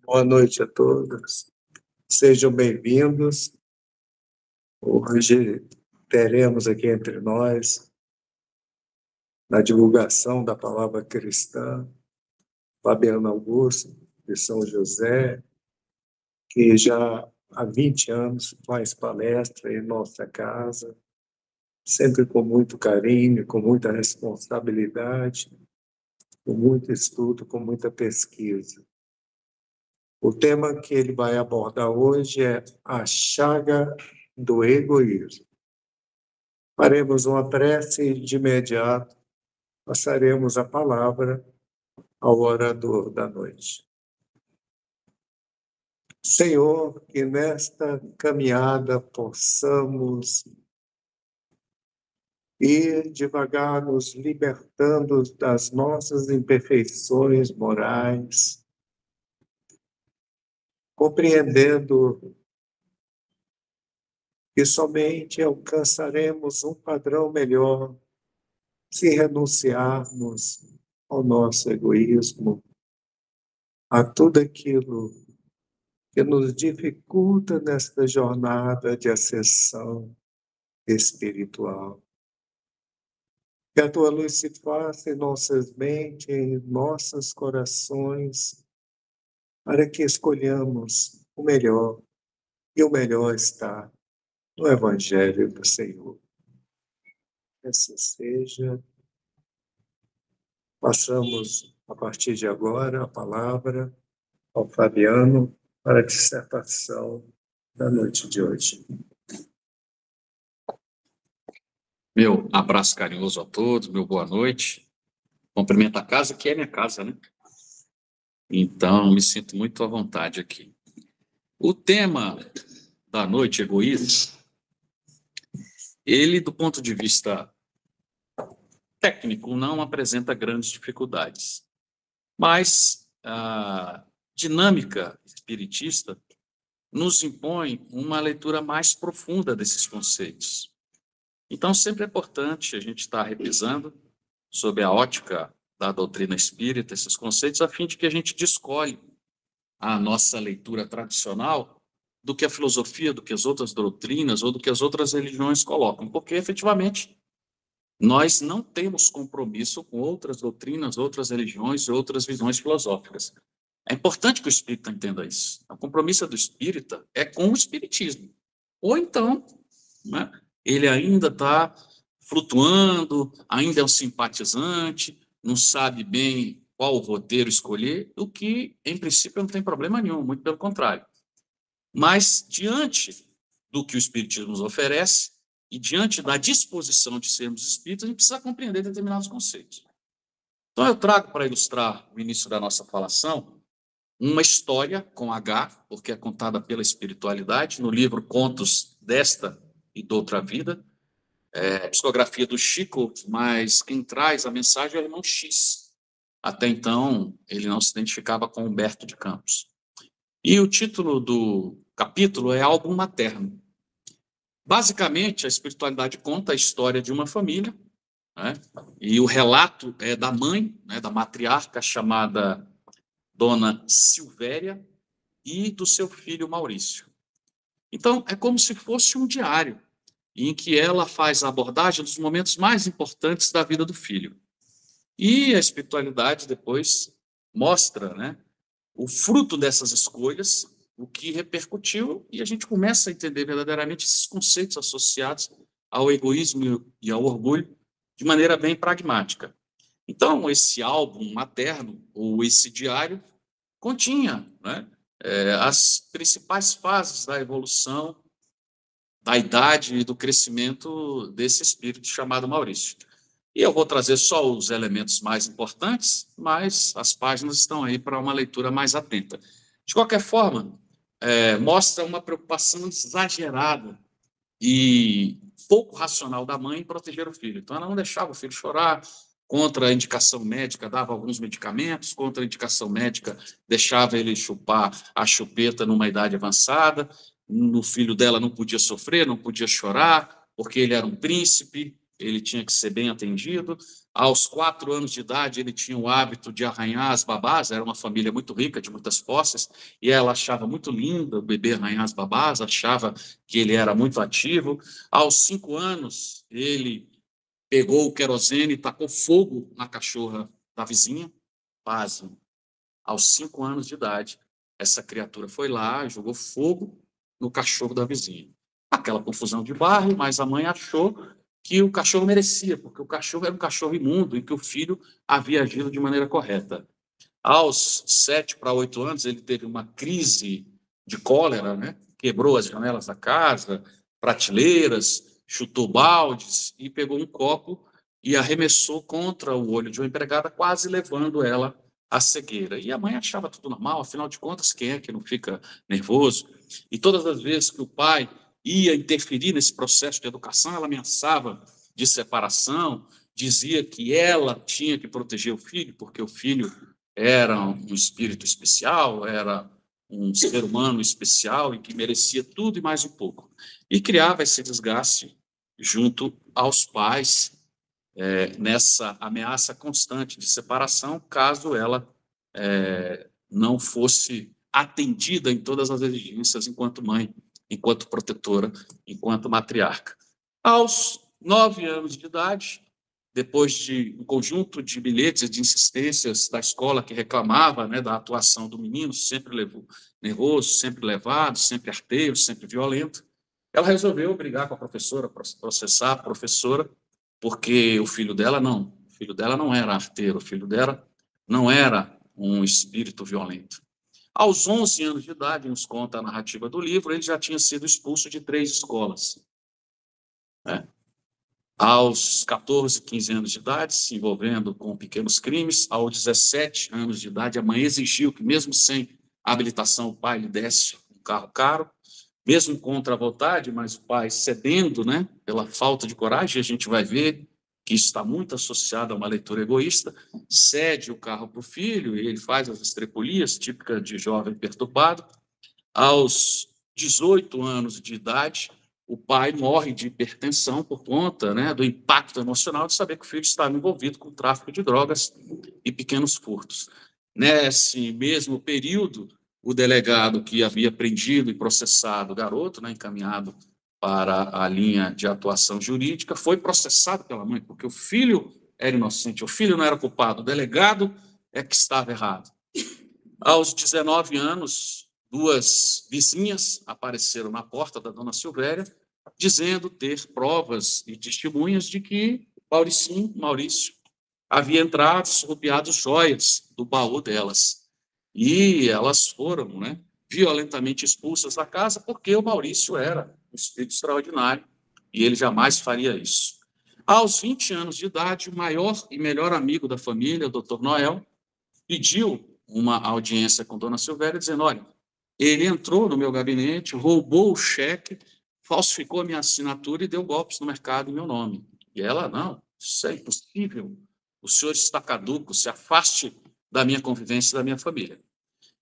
Boa noite a todos. Sejam bem-vindos. Hoje teremos aqui entre nós, na divulgação da palavra cristã, Fabiano Augusto, de São José, que já há 20 anos faz palestra em nossa casa, sempre com muito carinho, com muita responsabilidade, com muito estudo, com muita pesquisa. O tema que ele vai abordar hoje é a chaga do egoísmo. Faremos uma prece e, de imediato, passaremos a palavra ao orador da noite. Senhor, que nesta caminhada possamos ir devagar nos libertando das nossas imperfeições morais, compreendendo que somente alcançaremos um padrão melhor se renunciarmos ao nosso egoísmo, a tudo aquilo que nos dificulta nesta jornada de ascensão espiritual. Que a tua luz se faça em nossas mentes, em nossos corações, para que escolhamos o melhor, e o melhor está no Evangelho do Senhor. Que assim seja. Passamos, a partir de agora, a palavra ao Fabiano para a dissertação da noite de hoje. Meu abraço carinhoso a todos, meu boa noite. Cumprimento a casa, que é minha casa, né? Então, me sinto muito à vontade aqui. O tema da noite, egoísmo, ele, do ponto de vista técnico, não apresenta grandes dificuldades. Mas a dinâmica espiritista nos impõe uma leitura mais profunda desses conceitos. Então, sempre é importante a gente estar revisando sob a ótica da doutrina espírita esses conceitos, a fim de que a gente descolhe a nossa leitura tradicional do que a filosofia, do que as outras doutrinas ou do que as outras religiões colocam, porque, efetivamente, nós não temos compromisso com outras doutrinas, outras religiões e outras visões filosóficas. É importante que o espírita entenda isso. O compromisso do espírita é com o espiritismo. Ou então, né, ele ainda está flutuando, ainda é um simpatizante, não sabe bem qual roteiro escolher, o que, em princípio, não tem problema nenhum, muito pelo contrário. Mas, diante do que o Espiritismo nos oferece, e diante da disposição de sermos espíritas, a gente precisa compreender determinados conceitos. Então, eu trago para ilustrar o início da nossa falação uma história com H, porque é contada pela espiritualidade, no livro Contos desta e de Outra Vida, psicografia do Chico, mas quem traz a mensagem é o irmão X. Até então, ele não se identificava com Humberto de Campos. E o título do capítulo é Álbum Materno. Basicamente, a espiritualidade conta a história de uma família, né? E o relato é da mãe, né, da matriarca chamada Dona Silvéria, e do seu filho Maurício. Então, é como se fosse um diário, em que ela faz a abordagem dos momentos mais importantes da vida do filho. E a espiritualidade depois mostra, né, o fruto dessas escolhas, o que repercutiu, e a gente começa a entender verdadeiramente esses conceitos associados ao egoísmo e ao orgulho de maneira bem pragmática. Então, esse álbum materno, ou esse diário, continha, né, as principais fases da evolução, da idade e do crescimento desse espírito chamado Maurício. E eu vou trazer só os elementos mais importantes, mas as páginas estão aí para uma leitura mais atenta. De qualquer forma, mostra uma preocupação exagerada e pouco racional da mãe em proteger o filho. Então, ela não deixava o filho chorar, contra a indicação médica, dava alguns medicamentos, contra a indicação médica, deixava ele chupar a chupeta numa idade avançada, o filho dela não podia sofrer, não podia chorar, porque ele era um príncipe, ele tinha que ser bem atendido, Aos 4 anos de idade, ele tinha o hábito de arranhar as babás, era uma família muito rica, de muitas posses, e ela achava muito lindo o bebê arranhar as babás, achava que ele era muito ativo. Aos 5 anos, ele pegou o querosene e tacou fogo na cachorra da vizinha. Pasme, aos 5 anos de idade, essa criatura foi lá e jogou fogo no cachorro da vizinha. Aquela confusão de bairro, mas a mãe achou que o cachorro merecia, porque o cachorro era um cachorro imundo e que o filho havia agido de maneira correta. Aos 7 para 8 anos, ele teve uma crise de cólera, né? Quebrou as janelas da casa, prateleiras, chutou baldes e pegou um copo e arremessou contra o olho de uma empregada, quase levando ela à cegueira. E a mãe achava tudo normal, afinal de contas, quem é que não fica nervoso? E todas as vezes que o pai ia interferir nesse processo de educação, ela ameaçava de separação, dizia que ela tinha que proteger o filho, porque o filho era um espírito especial, era um ser humano especial e que merecia tudo e mais um pouco. E criava esse desgaste junto aos pais, nessa ameaça constante de separação, caso ela não fosse atendida em todas as exigências enquanto mãe, enquanto protetora, enquanto matriarca. Aos 9 anos de idade, depois de um conjunto de bilhetes de insistências da escola que reclamava, né, da atuação do menino, sempre levou nervoso, sempre levado, sempre arteiro, sempre violento, ela resolveu brigar com a professora, processar a professora, porque o filho dela não era arteiro, o filho dela não era um espírito violento. Aos 11 anos de idade, nos conta a narrativa do livro, ele já tinha sido expulso de 3 escolas. Aos 14, 15 anos de idade, se envolvendo com pequenos crimes. Aos 17 anos de idade, a mãe exigiu que, mesmo sem habilitação, o pai lhe desse um carro caro, mesmo contra a vontade, mas o pai cedendo, né, pela falta de coragem. A gente vai ver que isso está muito associado a uma leitura egoísta, cede o carro para o filho e ele faz as estrepulias típicas de jovem perturbado. Aos 18 anos de idade, o pai morre de hipertensão por conta, né, do impacto emocional de saber que o filho estava envolvido com tráfico de drogas e pequenos furtos. Nesse mesmo período, o delegado que havia prendido e processado o garoto, né, encaminhado para a linha de atuação jurídica, foi processado pela mãe, porque o filho era inocente, o filho não era culpado, o delegado é que estava errado. Aos 19 anos, 2 vizinhas apareceram na porta da dona Silvéria, dizendo ter provas e testemunhas de que Maurício, havia entrado, surrupiado joias do baú delas. E elas foram, né, violentamente expulsas da casa, porque o Maurício era um espírito extraordinário e ele jamais faria isso. Aos 20 anos de idade, o maior e melhor amigo da família, o Dr. Noel, pediu uma audiência com Dona Silvéria, dizendo: olha, ele entrou no meu gabinete, roubou o cheque, falsificou a minha assinatura e deu golpes no mercado em meu nome. E ela: não, isso é impossível, o senhor está caduco, se afaste da minha convivência e da minha família.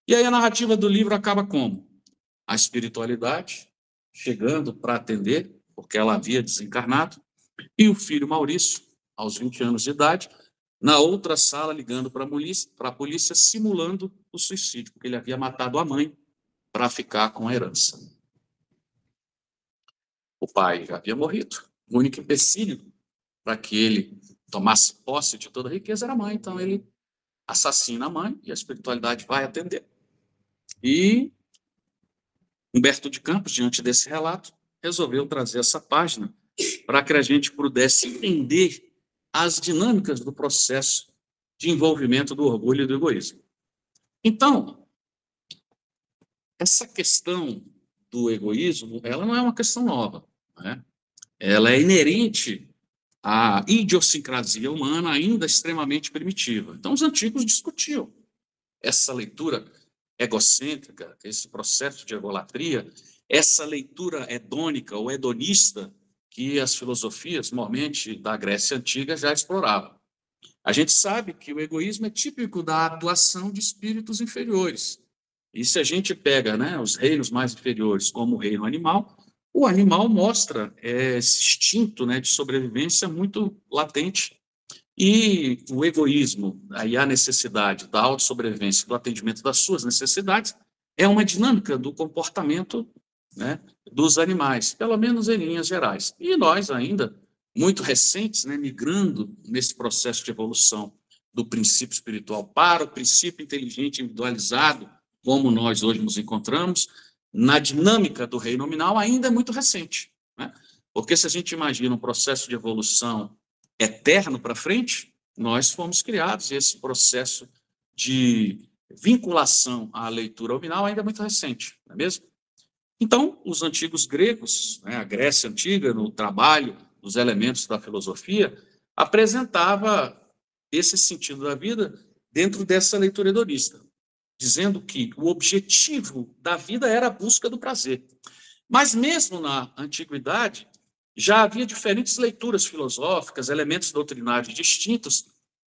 E aí a narrativa do livro acaba como? A espiritualidade chegando para atender, porque ela havia desencarnado, e o filho Maurício, aos 20 anos de idade, na outra sala, ligando para a polícia, simulando o suicídio, porque ele havia matado a mãe para ficar com a herança. O pai já havia morrido. O único empecilho para que ele tomasse posse de toda a riqueza era a mãe. Então, ele assassina a mãe e a espiritualidade vai atender. E Humberto de Campos, diante desse relato, resolveu trazer essa página para que a gente pudesse entender as dinâmicas do processo de envolvimento do orgulho e do egoísmo. Então, essa questão do egoísmo, ela não é uma questão nova, né? Ela é inerente à idiosincrasia humana ainda extremamente primitiva. Então, os antigos discutiam essa leitura egocêntrica, esse processo de egolatria, essa leitura hedônica ou hedonista que as filosofias, normalmente da Grécia Antiga, já exploravam. A gente sabe que o egoísmo é típico da atuação de espíritos inferiores. E se a gente pega, né, os reinos mais inferiores, como o reino animal, o animal mostra esse instinto, né, de sobrevivência muito latente. E o egoísmo, aí a necessidade da autossobrevivência, do atendimento das suas necessidades, é uma dinâmica do comportamento, né, dos animais, pelo menos em linhas gerais. E nós ainda, muito recentes, né, migrando nesse processo de evolução do princípio espiritual para o princípio inteligente individualizado, como nós hoje nos encontramos, na dinâmica do reino nominal, ainda é muito recente, né? Porque se a gente imagina um processo de evolução eterno para frente, nós fomos criados, e esse processo de vinculação à leitura nominal ainda é muito recente, não é mesmo? Então, os antigos gregos, né, a Grécia Antiga, no trabalho dos elementos da filosofia, apresentava esse sentido da vida dentro dessa leitura hedonista, dizendo que o objetivo da vida era a busca do prazer. Mas mesmo na antiguidade, já havia diferentes leituras filosóficas, elementos doutrinários distintos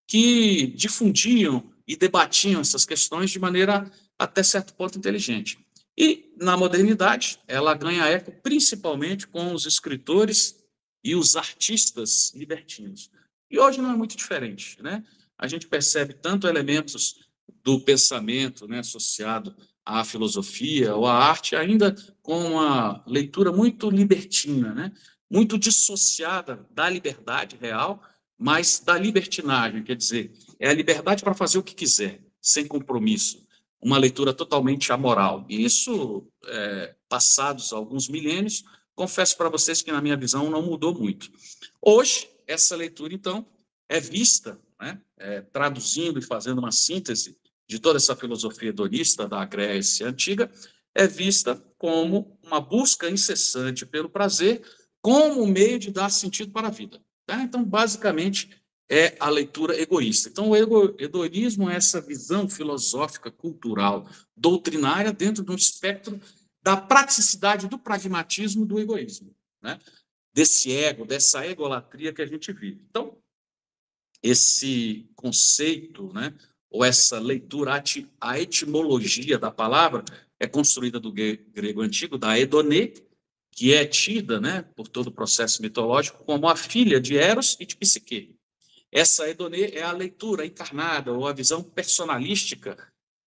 que difundiam e debatiam essas questões de maneira até certo ponto inteligente. E na modernidade, ela ganha eco principalmente com os escritores e os artistas libertinos. E hoje não é muito diferente, né? A gente percebe tanto elementos do pensamento, né, associado à filosofia ou à arte, ainda com uma leitura muito libertina, né? Muito dissociada da liberdade real, mas da libertinagem, quer dizer, é a liberdade para fazer o que quiser, sem compromisso, uma leitura totalmente amoral. E isso, passados alguns milênios, confesso para vocês que, na minha visão, não mudou muito. Hoje, essa leitura, então, é vista, né, traduzindo e fazendo uma síntese de toda essa filosofia hedonista da Grécia Antiga, é vista como uma busca incessante pelo prazer, como meio de dar sentido para a vida. Tá? Então, basicamente, é a leitura egoísta. Então, o hedonismo é essa visão filosófica, cultural, doutrinária, dentro de um espectro da praticidade, do pragmatismo, do egoísmo, né? Desse ego, dessa egolatria que a gente vive. Então, esse conceito, né, ou essa leitura, a etimologia da palavra é construída do grego antigo, da Edonê, que é tida, né, por todo o processo mitológico, como a filha de Eros e de Psique. Essa Edonê é a leitura encarnada, ou a visão personalística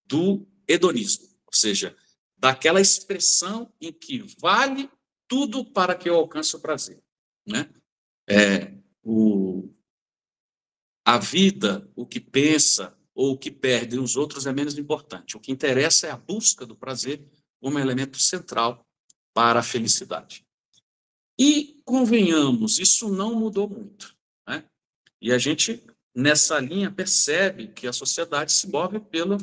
do hedonismo, ou seja, daquela expressão em que vale tudo para que eu alcance o prazer, né? A vida, o que pensa ou o que perde os outros é menos importante. O que interessa é a busca do prazer como elemento central para a felicidade. E, convenhamos, isso não mudou muito, né? E a gente, nessa linha, percebe que a sociedade se move pelo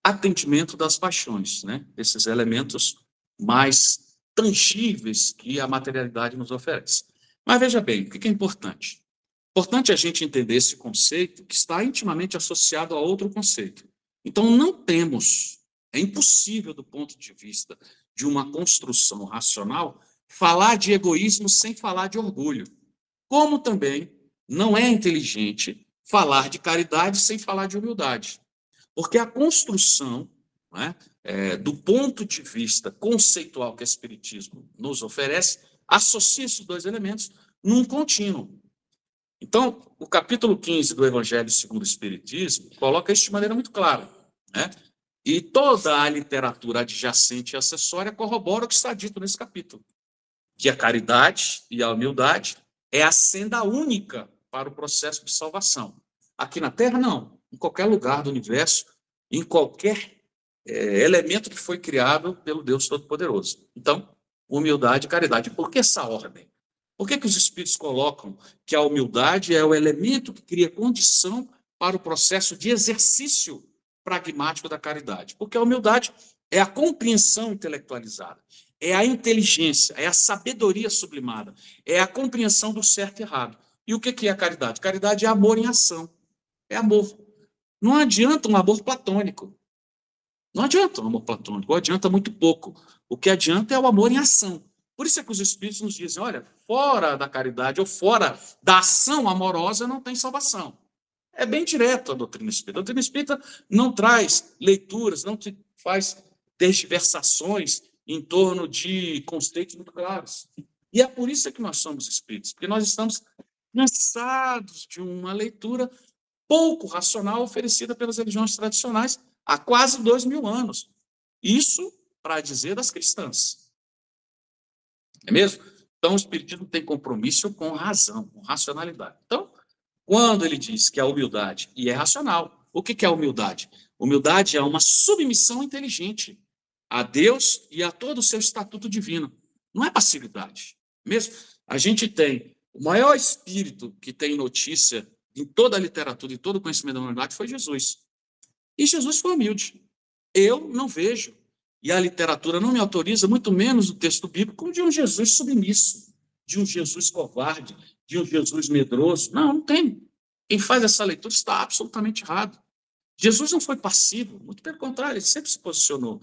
atendimento das paixões, né? Esses elementos mais tangíveis que a materialidade nos oferece. Mas veja bem, o que é importante? Importante a gente entender esse conceito que está intimamente associado a outro conceito. Então, não temos, é impossível, do ponto de vista de uma construção racional, falar de egoísmo sem falar de orgulho. Como também não é inteligente falar de caridade sem falar de humildade. Porque a construção, né, do ponto de vista conceitual que o Espiritismo nos oferece, associa esses dois elementos num contínuo. Então, o capítulo 15 do Evangelho segundo o Espiritismo coloca isso de maneira muito clara, né? E toda a literatura adjacente e acessória corrobora o que está dito nesse capítulo, que a caridade e a humildade é a senda única para o processo de salvação. Aqui na Terra, não. Em qualquer lugar do universo, em qualquer elemento que foi criado pelo Deus Todo-Poderoso. Então, humildade e caridade. Por que essa ordem? Por que os espíritos colocam que a humildade é o elemento que cria condição para o processo de exercício pragmático da caridade? Porque a humildade é a compreensão intelectualizada, é a inteligência, é a sabedoria sublimada, é a compreensão do certo e errado. E o que é a caridade? Caridade é amor em ação, é amor. Não adianta um amor platônico. Não adianta um amor platônico, adianta muito pouco. O que adianta é o amor em ação. Por isso é que os espíritos nos dizem, olha, fora da caridade ou fora da ação amorosa não tem salvação. É bem direto a doutrina espírita. A doutrina espírita não traz leituras, não faz tergiversações em torno de conceitos muito claros. E é por isso que nós somos espíritos, porque nós estamos cansados de uma leitura pouco racional oferecida pelas religiões tradicionais há quase 2000 anos. Isso para dizer das cristãs. É mesmo? Então, o Espiritismo tem compromisso com razão, com racionalidade. Então, quando ele diz que a humildade, e é racional, o que é a humildade? Humildade é uma submissão inteligente a Deus e a todo o seu estatuto divino. Não é passividade. Mesmo a gente tem o maior espírito que tem notícia em toda a literatura e todo o conhecimento da humanidade foi Jesus. E Jesus foi humilde. Eu não vejo, e a literatura não me autoriza, muito menos o texto bíblico, de um Jesus submisso, de um Jesus covarde, de um Jesus medroso. Não, não tem. Quem faz essa leitura está absolutamente errado. Jesus não foi passivo, muito pelo contrário, ele sempre se posicionou.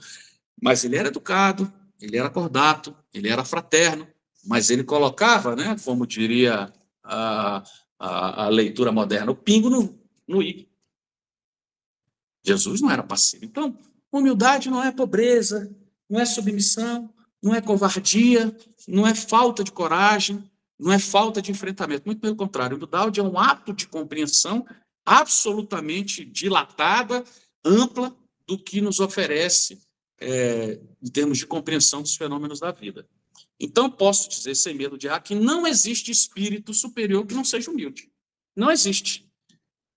Mas ele era educado, ele era cordato, ele era fraterno, mas ele colocava, né, como diria a leitura moderna, o pingo no i. Jesus não era passivo. Então, humildade não é pobreza, não é submissão, não é covardia, não é falta de coragem, não é falta de enfrentamento. Muito pelo contrário, humildade é um ato de compreensão absolutamente dilatada, ampla, do que nos oferece em termos de compreensão dos fenômenos da vida. Então, posso dizer, sem medo de errar, que não existe espírito superior que não seja humilde. Não existe.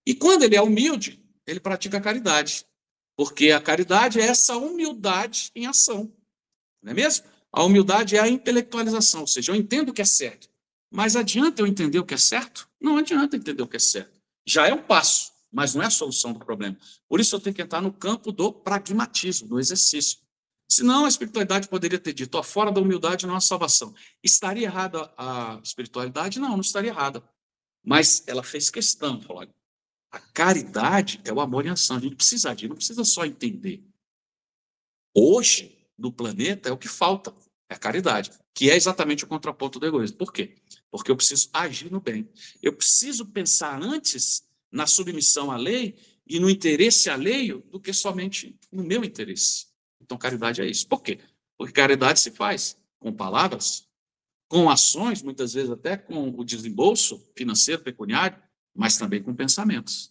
E quando ele é humilde, ele pratica a caridade. Porque a caridade é essa humildade em ação. Não é mesmo? A humildade é a intelectualização, ou seja, eu entendo o que é certo. Mas adianta eu entender o que é certo? Não adianta entender o que é certo. Já é um passo, mas não é a solução do problema. Por isso eu tenho que entrar no campo do pragmatismo, do exercício. Senão a espiritualidade poderia ter dito, fora da humildade não há salvação. Estaria errada a espiritualidade? Não, não estaria errada. Mas ela fez questão, falou, a caridade é o amor em ação. A gente precisa agir, não precisa só entender. Hoje, no planeta, é o que falta, é a caridade, que é exatamente o contraponto do egoísmo. Por quê? Porque eu preciso agir no bem. Eu preciso pensar antes na submissão à lei e no interesse alheio do que somente no meu interesse. Então, caridade é isso. Por quê? Porque caridade se faz com palavras, com ações, muitas vezes até com o desembolso financeiro, pecuniário, mas também com pensamentos.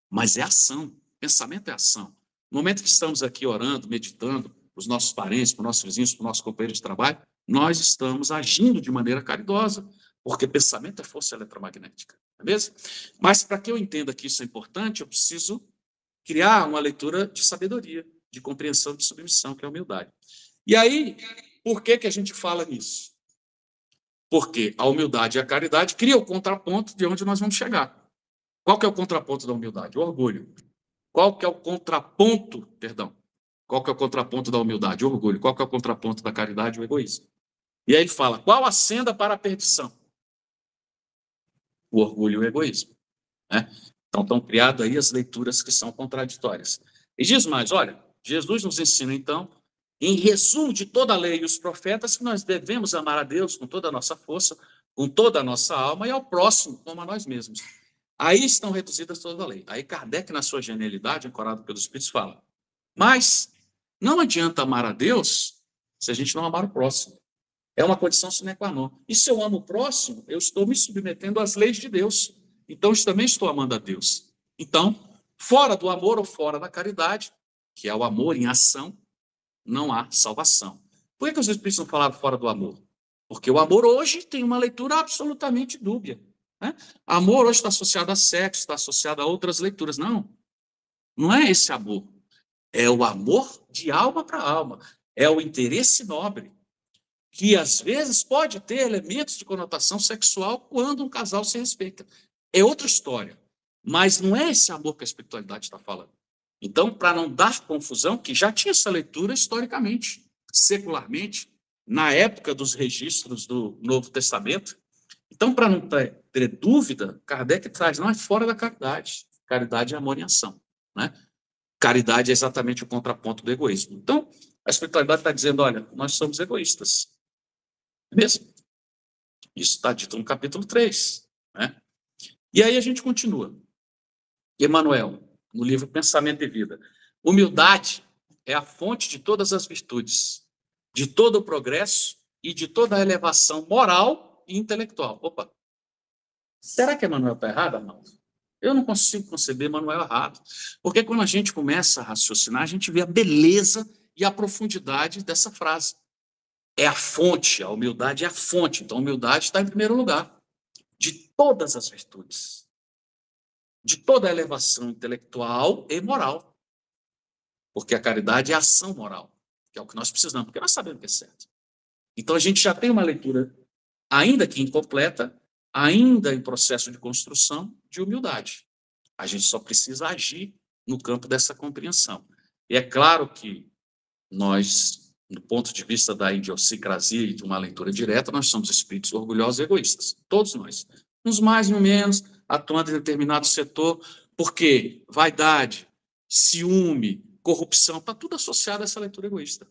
Mas é ação. Pensamento é ação. No momento que estamos aqui orando, meditando, para os nossos parentes, para os nossos vizinhos, para os nossos companheiros de trabalho, nós estamos agindo de maneira caridosa, porque pensamento é força eletromagnética, não é mesmo? Mas para que eu entenda que isso é importante, eu preciso criar uma leitura de sabedoria, de compreensão, de submissão, que é a humildade. E aí, por que a gente fala nisso? Porque a humildade e a caridade criam o contraponto de onde nós vamos chegar. Qual que é o contraponto da humildade? O orgulho. Qual que é o contraponto, perdão, qual que é o contraponto da humildade? O orgulho. Qual que é o contraponto da caridade? O egoísmo. E aí ele fala, qual a senda para a perdição? O orgulho e o egoísmo. Né? Então estão criadas aí as leituras que são contraditórias. E diz mais, olha, Jesus nos ensina então, em resumo de toda a lei e os profetas, que nós devemos amar a Deus com toda a nossa força, com toda a nossa alma e ao próximo como a nós mesmos. Aí estão reduzidas toda a lei. Aí Kardec, na sua genialidade, ancorado pelos Espíritos, fala, mas não adianta amar a Deus se a gente não amar o próximo. É uma condição sine qua non. E se eu amo o próximo, eu estou me submetendo às leis de Deus. Então, eu também estou amando a Deus. Então, fora do amor ou fora da caridade, que é o amor em ação, não há salvação. Por que os Espíritos não falaram fora do amor? Porque o amor hoje tem uma leitura absolutamente dúbia. Né? Amor hoje está associado a sexo, está associado a outras leituras. Não, não é esse amor. É o amor de alma para alma. É o interesse nobre, que às vezes pode ter elementos de conotação sexual quando um casal se respeita. É outra história. Mas não é esse amor que a espiritualidade está falando. Então, para não dar confusão, que já tinha essa leitura historicamente, secularmente, na época dos registros do Novo Testamento. Então, para não ter dúvida, Kardec traz, não é fora da caridade. Caridade é amor em ação. Né? Caridade é exatamente o contraponto do egoísmo. Então, a espiritualidade está dizendo, olha, nós somos egoístas. É mesmo? Isso está dito no capítulo 3. Né? E aí a gente continua. Emmanuel, no livro Pensamento e Vida. Humildade é a fonte de todas as virtudes, de todo o progresso e de toda a elevação moral e intelectual. Opa! Será que Emmanuel está errado, não? Eu não consigo conceber Emmanuel errado. Porque quando a gente começa a raciocinar, a gente vê a beleza e a profundidade dessa frase. É a fonte, a humildade é a fonte. Então, a humildade está em primeiro lugar de todas as virtudes, de toda a elevação intelectual e moral. Porque a caridade é a ação moral, que é o que nós precisamos, porque nós sabemos que é certo. Então, a gente já tem uma leitura, ainda que incompleta, ainda em processo de construção, de humildade. A gente só precisa agir no campo dessa compreensão. E é claro que nós, do ponto de vista da idiosincrasia e de uma leitura direta, nós somos espíritos orgulhosos e egoístas. Todos nós. Uns mais, uns menos, atuando em determinado setor, porque vaidade, ciúme, corrupção, está tudo associado a essa leitura egoísta.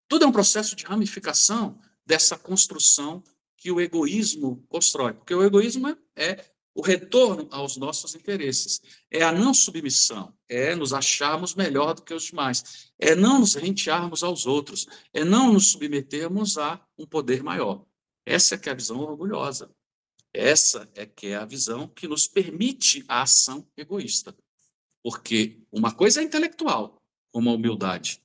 Tudo é um processo de ramificação dessa construção que o egoísmo constrói. Porque o egoísmo é o retorno aos nossos interesses, é a não submissão, é nos acharmos melhor do que os demais, é não nos rentearmos aos outros, é não nos submetermos a um poder maior. Essa é que é a visão orgulhosa. Essa é que é a visão que nos permite a ação egoísta. Porque uma coisa é intelectual, como a humildade,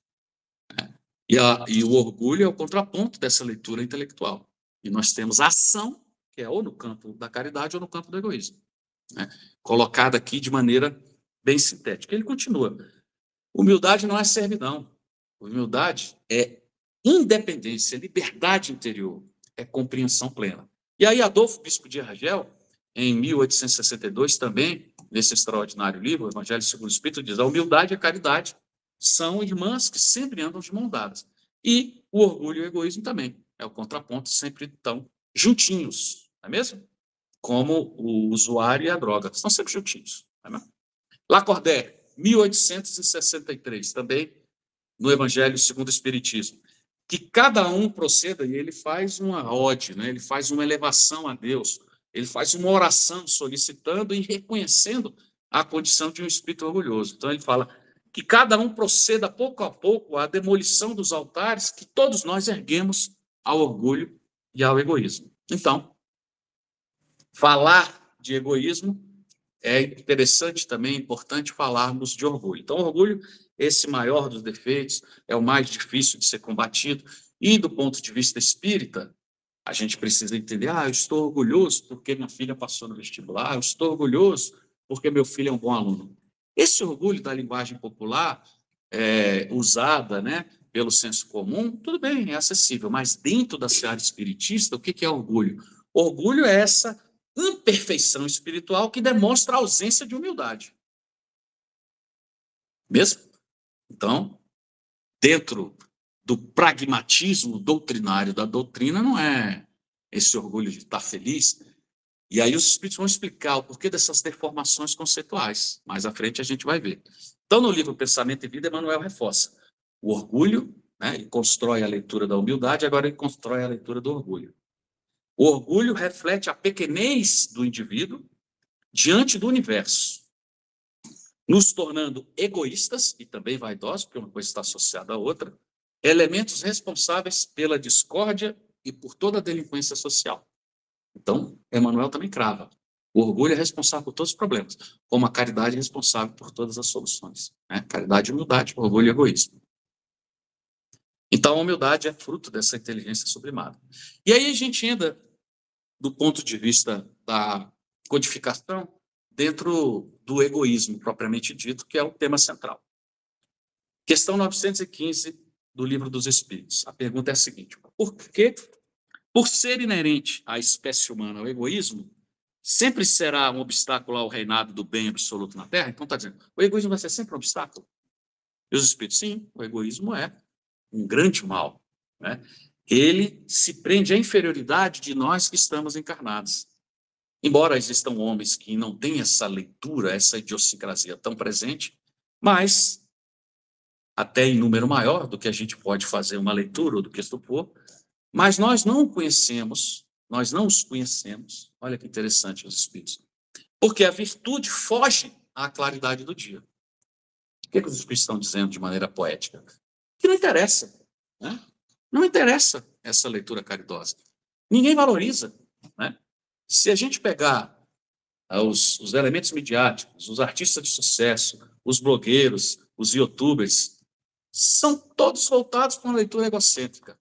e o orgulho é o contraponto dessa leitura intelectual. E nós temos a ação, que é ou no campo da caridade ou no campo do egoísmo, né? Colocada aqui de maneira bem sintética. Ele continua. Humildade não é servidão. Humildade é independência, liberdade interior, é compreensão plena. E aí Adolfo, bispo de Argel, em 1862, também, nesse extraordinário livro, o Evangelho segundo o Espírito, diz: a humildade e a caridade são irmãs que sempre andam de mão dadas. E o orgulho e o egoísmo também. É o contraponto, sempre estão juntinhos, não é mesmo? Como o usuário e a droga. Estão sempre juntinhos. Não é mesmo? Lacordaire, 1863, também no Evangelho segundo o Espiritismo. Que cada um proceda, e ele faz uma ode, né? Ele faz uma elevação a Deus, ele faz uma oração solicitando e reconhecendo a condição de um espírito orgulhoso. Então ele fala que cada um proceda pouco a pouco à demolição dos altares que todos nós erguemos ao orgulho e ao egoísmo. Então, falar de egoísmo é interessante também, importante falarmos de orgulho. Então, orgulho, esse maior dos defeitos, é o mais difícil de ser combatido. E, do ponto de vista espírita, a gente precisa entender: eu estou orgulhoso porque minha filha passou no vestibular, eu estou orgulhoso porque meu filho é um bom aluno. Esse orgulho da linguagem popular, usada, né, pelo senso comum, tudo bem, é acessível, mas dentro da seara espiritista, o que é orgulho? Orgulho é essa imperfeição espiritual que demonstra a ausência de humildade. Mesmo? Então, dentro do pragmatismo doutrinário da doutrina, não é esse orgulho de estar feliz. E aí os espíritos vão explicar o porquê dessas deformações conceituais. Mais à frente a gente vai ver. Então, no livro Pensamento e Vida, Emmanuel reforça o orgulho, né, e constrói a leitura da humildade, agora ele constrói a leitura do orgulho. O orgulho reflete a pequenez do indivíduo diante do universo, nos tornando egoístas e também vaidosos, porque uma coisa está associada à outra, elementos responsáveis pela discórdia e por toda a delinquência social. Então, Emmanuel também crava. O orgulho é responsável por todos os problemas, como a caridade é responsável por todas as soluções, né? Caridade e humildade, orgulho e egoísmo. Então, a humildade é fruto dessa inteligência sublimada. E aí a gente entra, do ponto de vista da codificação, dentro do egoísmo, propriamente dito, que é o tema central. Questão 915 do Livro dos Espíritos. A pergunta é a seguinte: por que, por ser inerente à espécie humana o egoísmo, sempre será um obstáculo ao reinado do bem absoluto na Terra? Então está dizendo, o egoísmo vai ser sempre um obstáculo? E os Espíritos, sim, o egoísmo é um grande mal, né? Ele se prende à inferioridade de nós que estamos encarnados. Embora existam homens que não têm essa leitura, essa idiosincrasia tão presente, mas até em número maior do que a gente pode fazer uma leitura ou do que supor, mas nós não o conhecemos, nós não os conhecemos. Olha que interessante os espíritos. Porque a virtude foge à claridade do dia. O que os espíritos estão dizendo de maneira poética? Que não interessa, né? Não interessa essa leitura caridosa. Ninguém valoriza, né? Se a gente pegar os elementos midiáticos, os artistas de sucesso, os blogueiros, os youtubers, são todos voltados para uma leitura egocêntrica,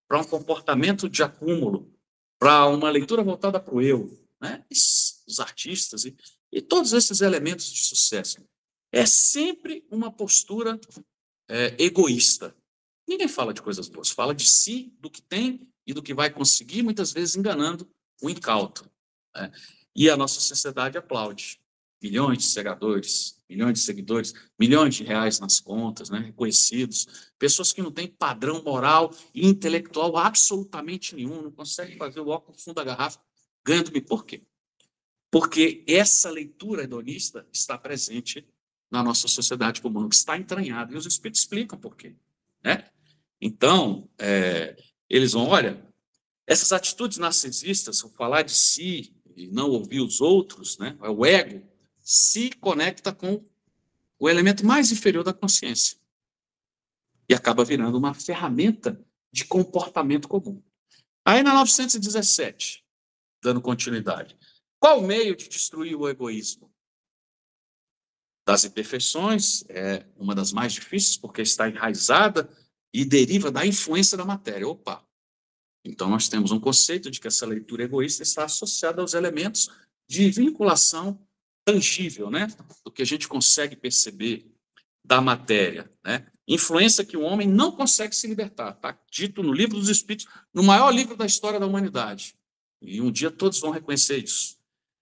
para um comportamento de acúmulo, para uma leitura voltada para o eu, né? Os artistas e todos esses elementos de sucesso. É sempre uma postura egoísta. Ninguém fala de coisas boas, fala de si, do que tem e do que vai conseguir, muitas vezes enganando o incauto, né? E a nossa sociedade aplaude. Milhões de seguidores, milhões de reais nas contas, né, reconhecidos, pessoas que não têm padrão moral e intelectual absolutamente nenhum, não conseguem fazer o óculos no fundo da garrafa, ganhando-me. Por quê? Porque essa leitura hedonista está presente na nossa sociedade comum, que está entranhada, e os espíritos explicam por quê, né? Então, eles vão, olha, essas atitudes narcisistas, o falar de si e não ouvir os outros, né, o ego, se conecta com o elemento mais inferior da consciência e acaba virando uma ferramenta de comportamento comum. Aí, na 917, dando continuidade, qual o meio de destruir o egoísmo? Das imperfeições, é uma das mais difíceis, porque está enraizada e deriva da influência da matéria. Opa! Então, nós temos um conceito de que essa leitura egoísta está associada aos elementos de vinculação tangível, né? Do que a gente consegue perceber da matéria, né? Influência que o homem não consegue se libertar. Está dito no Livro dos Espíritos, no maior livro da história da humanidade. E um dia todos vão reconhecer isso.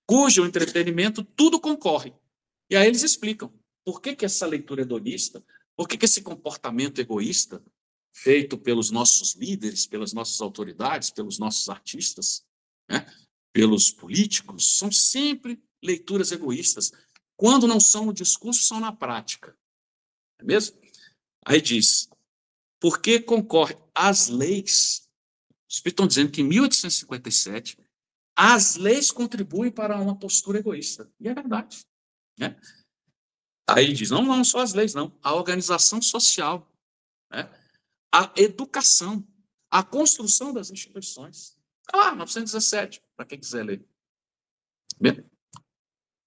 Cujo entretenimento tudo concorre. E aí eles explicam por que essa leitura hedonista, por que esse comportamento egoísta feito pelos nossos líderes, pelas nossas autoridades, pelos nossos artistas, né, pelos políticos, são sempre leituras egoístas. Quando não são no discurso, são na prática. Não é mesmo? Aí diz, por que concorre às leis? Os Espíritos estão dizendo que em 1857, as leis contribuem para uma postura egoísta. E é verdade, né? Aí diz, não só as leis, não. A organização social, né? A educação, a construção das instituições. Está lá, 917, para quem quiser ler. Bem,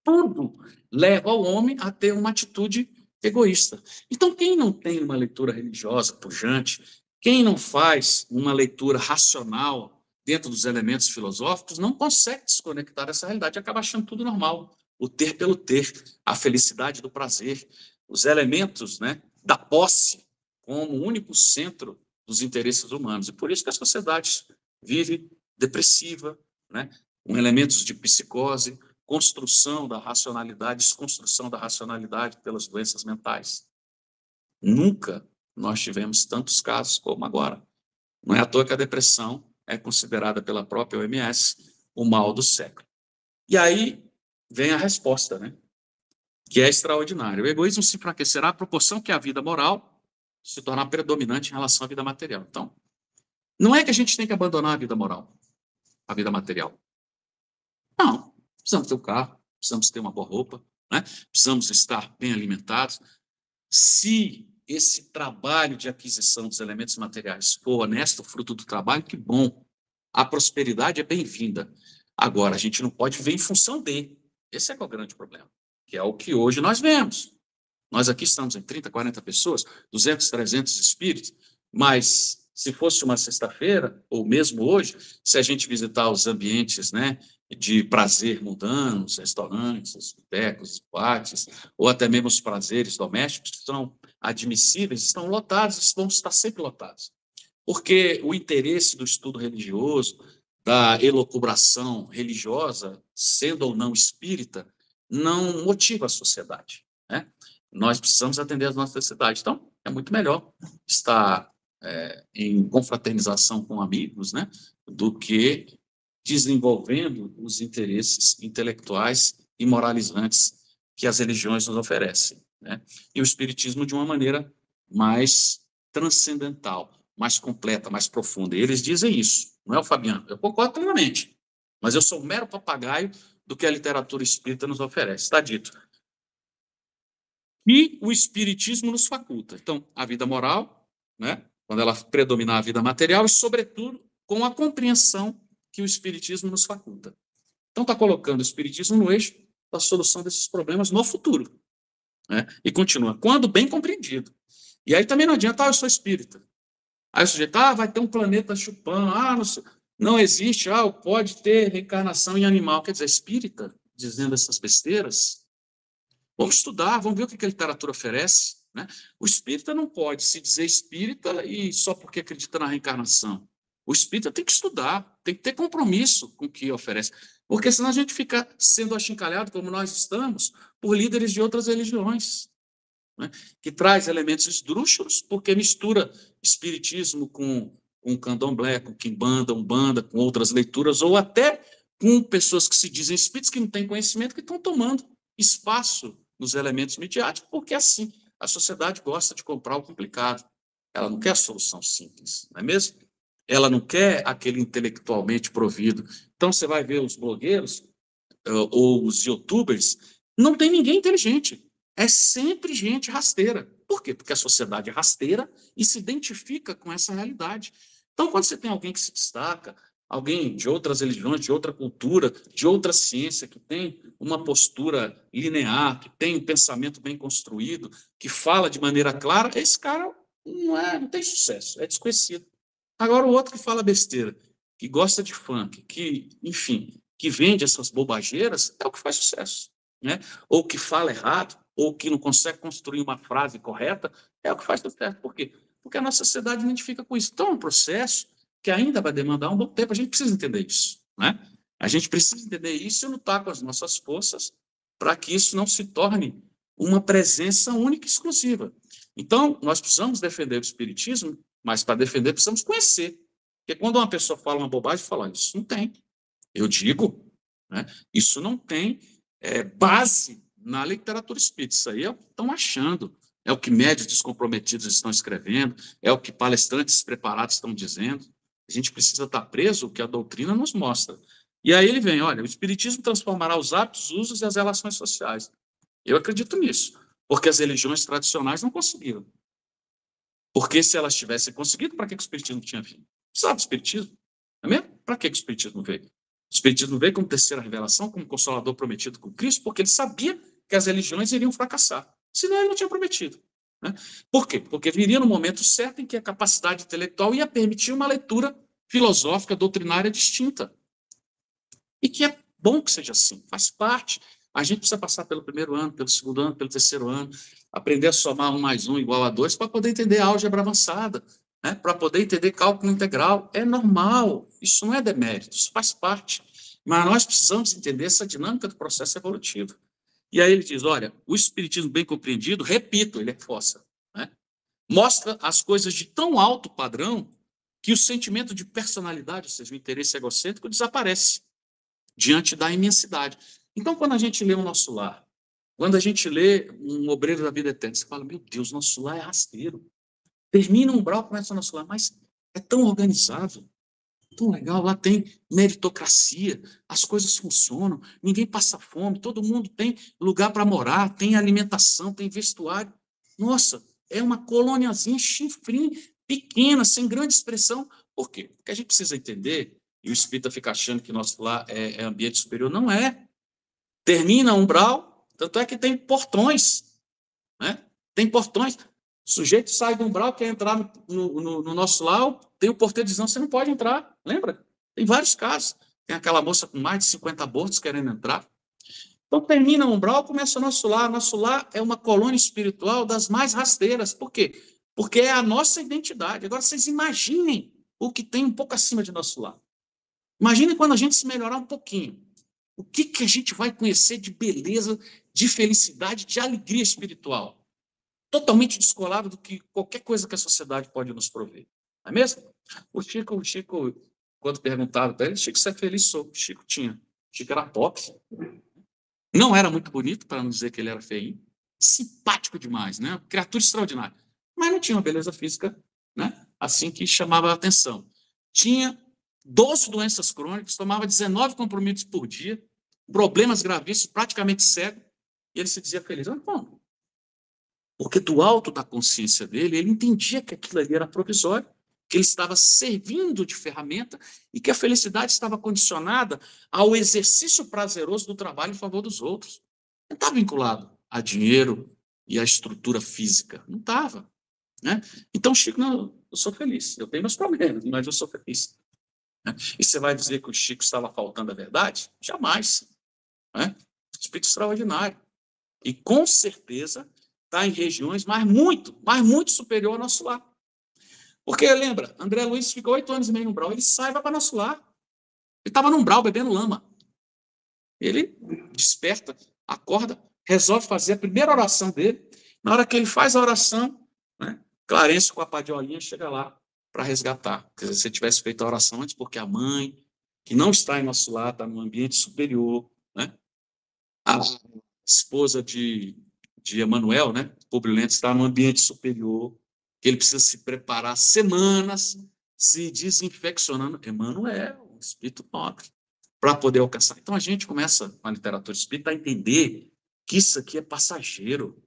tudo leva o homem a ter uma atitude egoísta. Então, quem não tem uma leitura religiosa pujante, quem não faz uma leitura racional dentro dos elementos filosóficos, não consegue desconectar dessa realidade, acaba achando tudo normal. O ter pelo ter, a felicidade do prazer, os elementos, né, da posse como o único centro dos interesses humanos. E por isso que a sociedade vive depressiva, né, com elementos de psicose, construção da racionalidade, desconstrução da racionalidade pelas doenças mentais. Nunca nós tivemos tantos casos como agora. Não é à toa que a depressão é considerada pela própria OMS o mal do século. E aí vem a resposta, né? Que é extraordinária. O egoísmo se enfraquecerá à proporção que a vida moral se tornar predominante em relação à vida material. Então, não é que a gente tem que abandonar a vida moral, a vida material. Não. Precisamos ter um carro, precisamos ter uma boa roupa, né? Precisamos estar bem alimentados. Se esse trabalho de aquisição dos elementos materiais for honesto, fruto do trabalho, que bom. A prosperidade é bem-vinda. Agora, a gente não pode ver em função de. Esse é o grande problema, que é o que hoje nós vemos. Nós aqui estamos em 30, 40 pessoas, 200, 300 espíritos, mas se fosse uma sexta-feira, ou mesmo hoje, se a gente visitar os ambientes, né, de prazer mundanos, restaurantes, os botecos, boates, ou até mesmo os prazeres domésticos, que são admissíveis, estão lotados, vão estar sempre lotados. Porque o interesse do estudo religioso, da elucubração religiosa, sendo ou não espírita, não motiva a sociedade, né? Nós precisamos atender às nossas necessidades. Então, é muito melhor estar em confraternização com amigos, né, do que desenvolvendo os interesses intelectuais e moralizantes que as religiões nos oferecem, né? E o espiritismo de uma maneira mais transcendental, mais completa, mais profunda. E eles dizem isso, não é o Fabiano? Eu concordo plenamente, mas eu sou um mero papagaio do que a literatura espírita nos oferece. Está dito. E o espiritismo nos faculta. Então, a vida moral, né, quando ela predominar a vida material, e, sobretudo, com a compreensão que o espiritismo nos faculta. Então, está colocando o espiritismo no eixo da solução desses problemas no futuro. Né? E continua, quando bem compreendido. E aí também não adianta, eu sou espírita. Aí o sujeito, vai ter um planeta chupando, não existe, pode ter reencarnação em animal. Quer dizer, espírita dizendo essas besteiras. Vamos estudar, vamos ver o que a literatura oferece. Né? O espírita não pode se dizer espírita e só porque acredita na reencarnação. O espírita tem que estudar, tem que ter compromisso com o que oferece. Porque senão a gente fica sendo achincalhado, como nós estamos, por líderes de outras religiões, né? Que traz elementos esdrúxulos, porque mistura espiritismo com candomblé, com quimbanda, umbanda, com outras leituras, ou até com pessoas que se dizem espíritos, que não têm conhecimento, que estão tomando espaço nos elementos midiáticos, porque assim, a sociedade gosta de comprar o complicado. Ela não quer a solução simples, não é mesmo? Ela não quer aquele intelectualmente provido. Então, você vai ver os blogueiros ou os youtubers, não tem ninguém inteligente. É sempre gente rasteira. Por quê? Porque a sociedade é rasteira e se identifica com essa realidade. Então, quando você tem alguém que se destaca, alguém de outras religiões, de outra cultura, de outra ciência, que tem uma postura linear, que tem um pensamento bem construído, que fala de maneira clara, esse cara não tem sucesso, é desconhecido. Agora, o outro que fala besteira, que gosta de funk, que, enfim, que vende essas bobageiras, é o que faz sucesso. Né? Ou que fala errado, ou que não consegue construir uma frase correta, é o que faz sucesso. Por quê? Porque a nossa sociedade identifica com isso. Então, é um processo que ainda vai demandar um bom tempo. A gente precisa entender isso. Né? A gente precisa entender isso e lutar com as nossas forças para que isso não se torne uma presença única e exclusiva. Então, nós precisamos defender o espiritismo, mas para defender precisamos conhecer. Porque quando uma pessoa fala uma bobagem, fala, isso não tem. Eu digo, né? Isso não tem base na literatura espírita. Isso aí é o que estão achando, é o que médios descomprometidos estão escrevendo, é o que palestrantes preparados estão dizendo. A gente precisa estar preso ao que a doutrina nos mostra. E aí ele vem, olha, o espiritismo transformará os hábitos, usos e as relações sociais. Eu acredito nisso, porque as religiões tradicionais não conseguiram. Porque se elas tivessem conseguido, para que o espiritismo tinha vindo? Precisava do espiritismo, não é mesmo? Para que o espiritismo veio? O espiritismo veio como terceira revelação, como consolador prometido com Cristo, porque ele sabia que as religiões iriam fracassar. Senão ele não tinha prometido. Né? Por quê? Porque viria no momento certo em que a capacidade intelectual ia permitir uma leitura filosófica, doutrinária distinta. E que é bom que seja assim, faz parte. A gente precisa passar pelo primeiro ano, pelo segundo ano, pelo terceiro ano, aprender a somar 1 mais 1 igual a 2 para poder entender a álgebra avançada, né? Para poder entender cálculo integral. É normal, isso não é demérito, isso faz parte. Mas nós precisamos entender essa dinâmica do processo evolutivo. E aí ele diz, olha, o espiritismo bem compreendido, repito, ele reforça, né? Mostra as coisas de tão alto padrão que o sentimento de personalidade, ou seja, o interesse egocêntrico, desaparece diante da imensidade. Então, quando a gente lê o Nosso Lar, quando a gente lê um Obreiro da Vida Eterna, você fala, meu Deus, Nosso Lar é rasteiro. Termina um umbral, começa o Nosso Lar, mas é tão organizado, tão legal, lá tem meritocracia, as coisas funcionam, ninguém passa fome, todo mundo tem lugar para morar, tem alimentação, tem vestuário. Nossa, é uma coloniazinha chifrinha, pequena, sem grande expressão. Por quê? Porque a gente precisa entender, e o espírita fica achando que Nosso Lar é ambiente superior. Não é. Termina umbral, tanto é que tem portões, né? Tem portões. O sujeito sai do umbral, quer entrar no Nosso Lar, tem o porteiro dizendo, você não pode entrar, lembra? Tem vários casos. Tem aquela moça com mais de 50 abortos querendo entrar. Então, termina o umbral, começa o Nosso Lar. Nosso Lar é uma colônia espiritual das mais rasteiras. Por quê? Porque é a nossa identidade. Agora, vocês imaginem o que tem um pouco acima de Nosso Lar. Imaginem quando a gente se melhorar um pouquinho. O que a gente vai conhecer de beleza, de felicidade, de alegria espiritual? Totalmente descolado do que qualquer coisa que a sociedade pode nos prover. Não é mesmo? O Chico, quando perguntava para ele, Chico, você é feliz? Sou. O Chico tinha. O Chico era pop. Não era muito bonito, para não dizer que ele era feio. Simpático demais, né? Criatura extraordinária. Mas não tinha uma beleza física, né? Assim que chamava a atenção. Tinha 12 doenças crônicas, tomava 19 comprimidos por dia, problemas gravíssimos, praticamente cego, e ele se dizia feliz. Mas, bom, porque do alto da consciência dele, ele entendia que aquilo ali era provisório. que ele estava servindo de ferramenta e que a felicidade estava condicionada ao exercício prazeroso do trabalho em favor dos outros. Não estava vinculado a dinheiro e a estrutura física. Não estava. Né? Então, Chico, não, eu sou feliz. Eu tenho meus problemas, mas eu sou feliz. Né? E você vai dizer que o Chico estava faltando a verdade? Jamais. Né? Espírito extraordinário. E, com certeza, está em regiões mas muito superior ao nosso lar. Porque, lembra, André Luiz ficou 8 anos e meio no umbral, ele sai e vai para nosso lar. Ele estava no umbral, bebendo lama. Ele desperta, acorda, resolve fazer a primeira oração dele. Na hora que ele faz a oração, né, Clarence com a padiolinha chega lá para resgatar. Quer dizer, se ele tivesse feito a oração antes, porque a mãe, que não está em nosso lar, está num ambiente superior, né? A esposa de Emanuel, né, Publio Lento, está num ambiente superior, que ele precisa se preparar semanas, se desinfeccionando. Emanuel, um espírito nobre, para poder alcançar. Então, a gente começa, na literatura espírita, a entender que isso aqui é passageiro,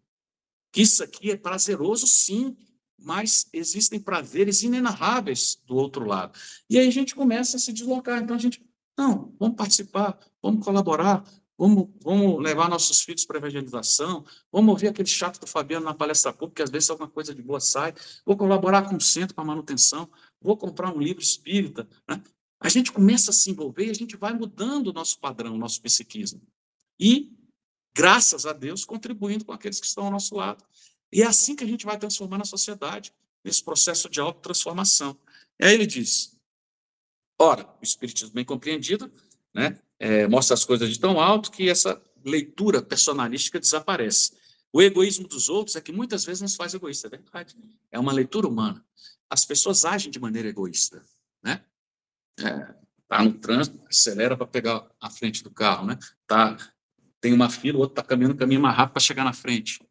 que isso aqui é prazeroso, sim, mas existem prazeres inenarráveis do outro lado. E aí a gente começa a se deslocar. Então, a gente, não, vamos participar, vamos colaborar, vamos levar nossos filhos para a evangelização, vamos ouvir aquele chato do Fabiano na palestra pública, que às vezes alguma coisa de boa sai, vou colaborar com o centro para manutenção, vou comprar um livro espírita. Né? A gente começa a se envolver e a gente vai mudando o nosso padrão, o nosso psiquismo. E, graças a Deus, contribuindo com aqueles que estão ao nosso lado. E é assim que a gente vai transformando a sociedade, nesse processo de autotransformação. E aí ele diz, ora, o espiritismo bem compreendido, né, mostra as coisas de tão alto que essa leitura personalística desaparece. O egoísmo dos outros é que muitas vezes nos faz egoísta, é verdade. É uma leitura humana. As pessoas agem de maneira egoísta, né? Tá no trânsito, acelera para pegar a frente do carro, né? Tem uma fila, o outro está caminhando caminho mais rápido para chegar na frente.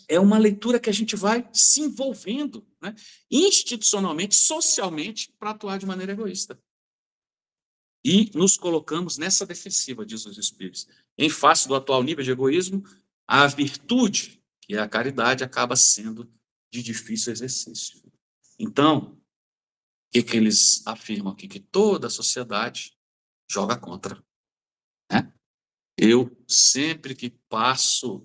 É uma leitura que a gente vai se envolvendo, né, institucionalmente, socialmente, para atuar de maneira egoísta. E nos colocamos nessa defensiva, diz os Espíritos. Em face do atual nível de egoísmo, a virtude, que é a caridade, acaba sendo de difícil exercício. Então, o que eles afirmam aqui? Que toda a sociedade joga contra. Né? Eu, sempre que passo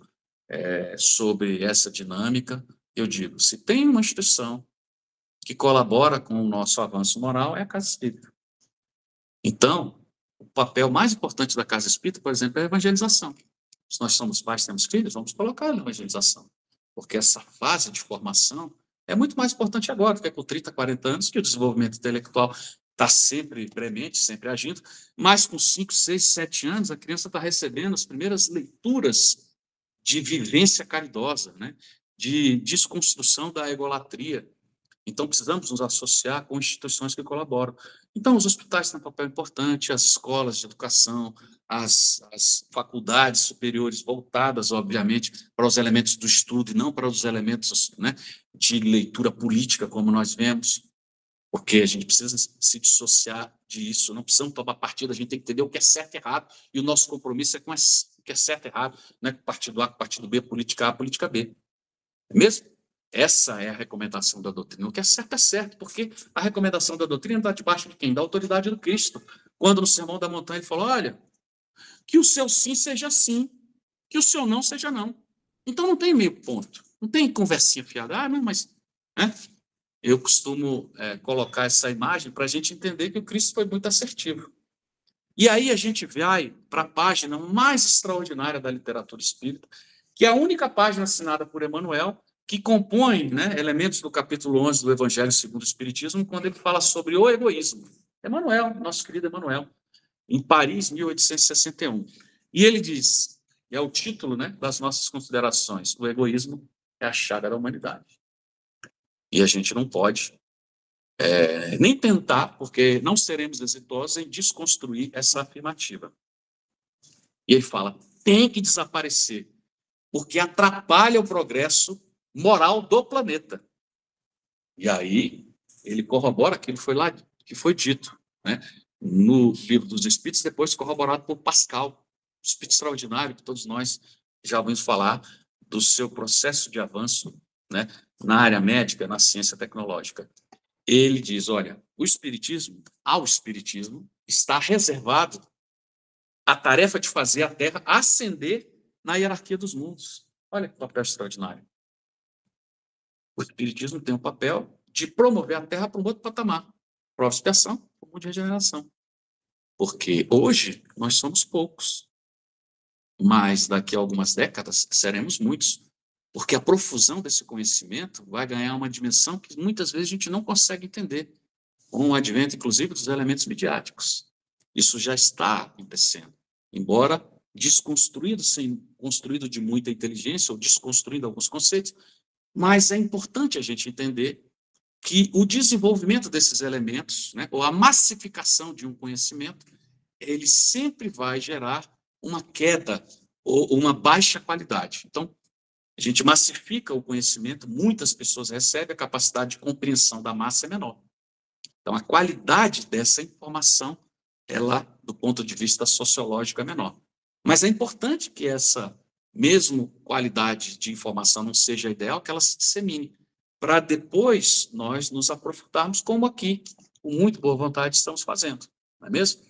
sobre essa dinâmica, eu digo, se tem uma instituição que colabora com o nosso avanço moral, é a Casa Espírita. Então, o papel mais importante da Casa Espírita, por exemplo, é a evangelização. Se nós somos pais, temos filhos, vamos colocar na evangelização. Porque essa fase de formação é muito mais importante agora, do que com 30, 40 anos, que o desenvolvimento intelectual está sempre premente, sempre agindo, mas com 5, 6, 7 anos, a criança está recebendo as primeiras leituras de vivência caridosa, né? De desconstrução da egolatria. Então, precisamos nos associar com instituições que colaboram. Então, os hospitais têm um papel importante, as escolas de educação, as faculdades superiores voltadas, obviamente, para os elementos do estudo e não para os elementos, né, de leitura política, como nós vemos, porque a gente precisa se dissociar disso, não precisamos tomar partido, a gente tem que entender o que é certo e errado, e o nosso compromisso é com o que é certo e errado, não é com partido A, com partido B, política A, política B. É mesmo? Essa é a recomendação da doutrina. O que é certo, porque a recomendação da doutrina está debaixo de quem? Da autoridade do Cristo. Quando no Sermão da Montanha ele falou, olha, que o seu sim seja sim, que o seu não seja não. Então não tem meio ponto, não tem conversinha fiada. Ah, não, mas... Né? Eu costumo colocar essa imagem para a gente entender que o Cristo foi muito assertivo. E aí a gente vai para a página mais extraordinária da literatura espírita, que é a única página assinada por Emanuel, que compõe, né, elementos do capítulo 11 do Evangelho segundo o Espiritismo, quando ele fala sobre o egoísmo. Emanuel, nosso querido Emanuel, em Paris, 1861. E ele diz, é o título, né, das nossas considerações, o egoísmo é a chaga da humanidade. E a gente não pode nem tentar, porque não seremos exitosos em desconstruir essa afirmativa. E ele fala, tem que desaparecer, porque atrapalha o progresso moral do planeta. E aí ele corrobora aquilo que foi dito, né, no Livro dos Espíritos, depois corroborado por Pascal, espírito extraordinário, que todos nós já ouvimos falar do seu processo de avanço, né, na área médica, na ciência tecnológica. ele diz, olha, ao Espiritismo está reservado a tarefa de fazer a Terra ascender na hierarquia dos mundos. Olha que papel extraordinário. O Espiritismo tem o papel de promover a Terra para um outro patamar. Prova e expiação, para o mundo de regeneração. Porque hoje nós somos poucos. Mas daqui a algumas décadas seremos muitos. Porque a profusão desse conhecimento vai ganhar uma dimensão que muitas vezes a gente não consegue entender. Com o advento, inclusive, dos elementos midiáticos. Isso já está acontecendo. Embora desconstruído, sem construído de muita inteligência, ou desconstruindo alguns conceitos, mas é importante a gente entender que o desenvolvimento desses elementos, né, ou a massificação de um conhecimento, ele sempre vai gerar uma queda ou uma baixa qualidade. Então, a gente massifica o conhecimento, muitas pessoas recebem, a capacidade de compreensão da massa é menor. Então, a qualidade dessa informação, ela, do ponto de vista sociológico, é menor. Mas é importante que essa mesmo qualidade de informação não seja ideal, que ela se dissemine, para depois nós nos aprofundarmos, como aqui, com muito boa vontade, estamos fazendo, não é mesmo?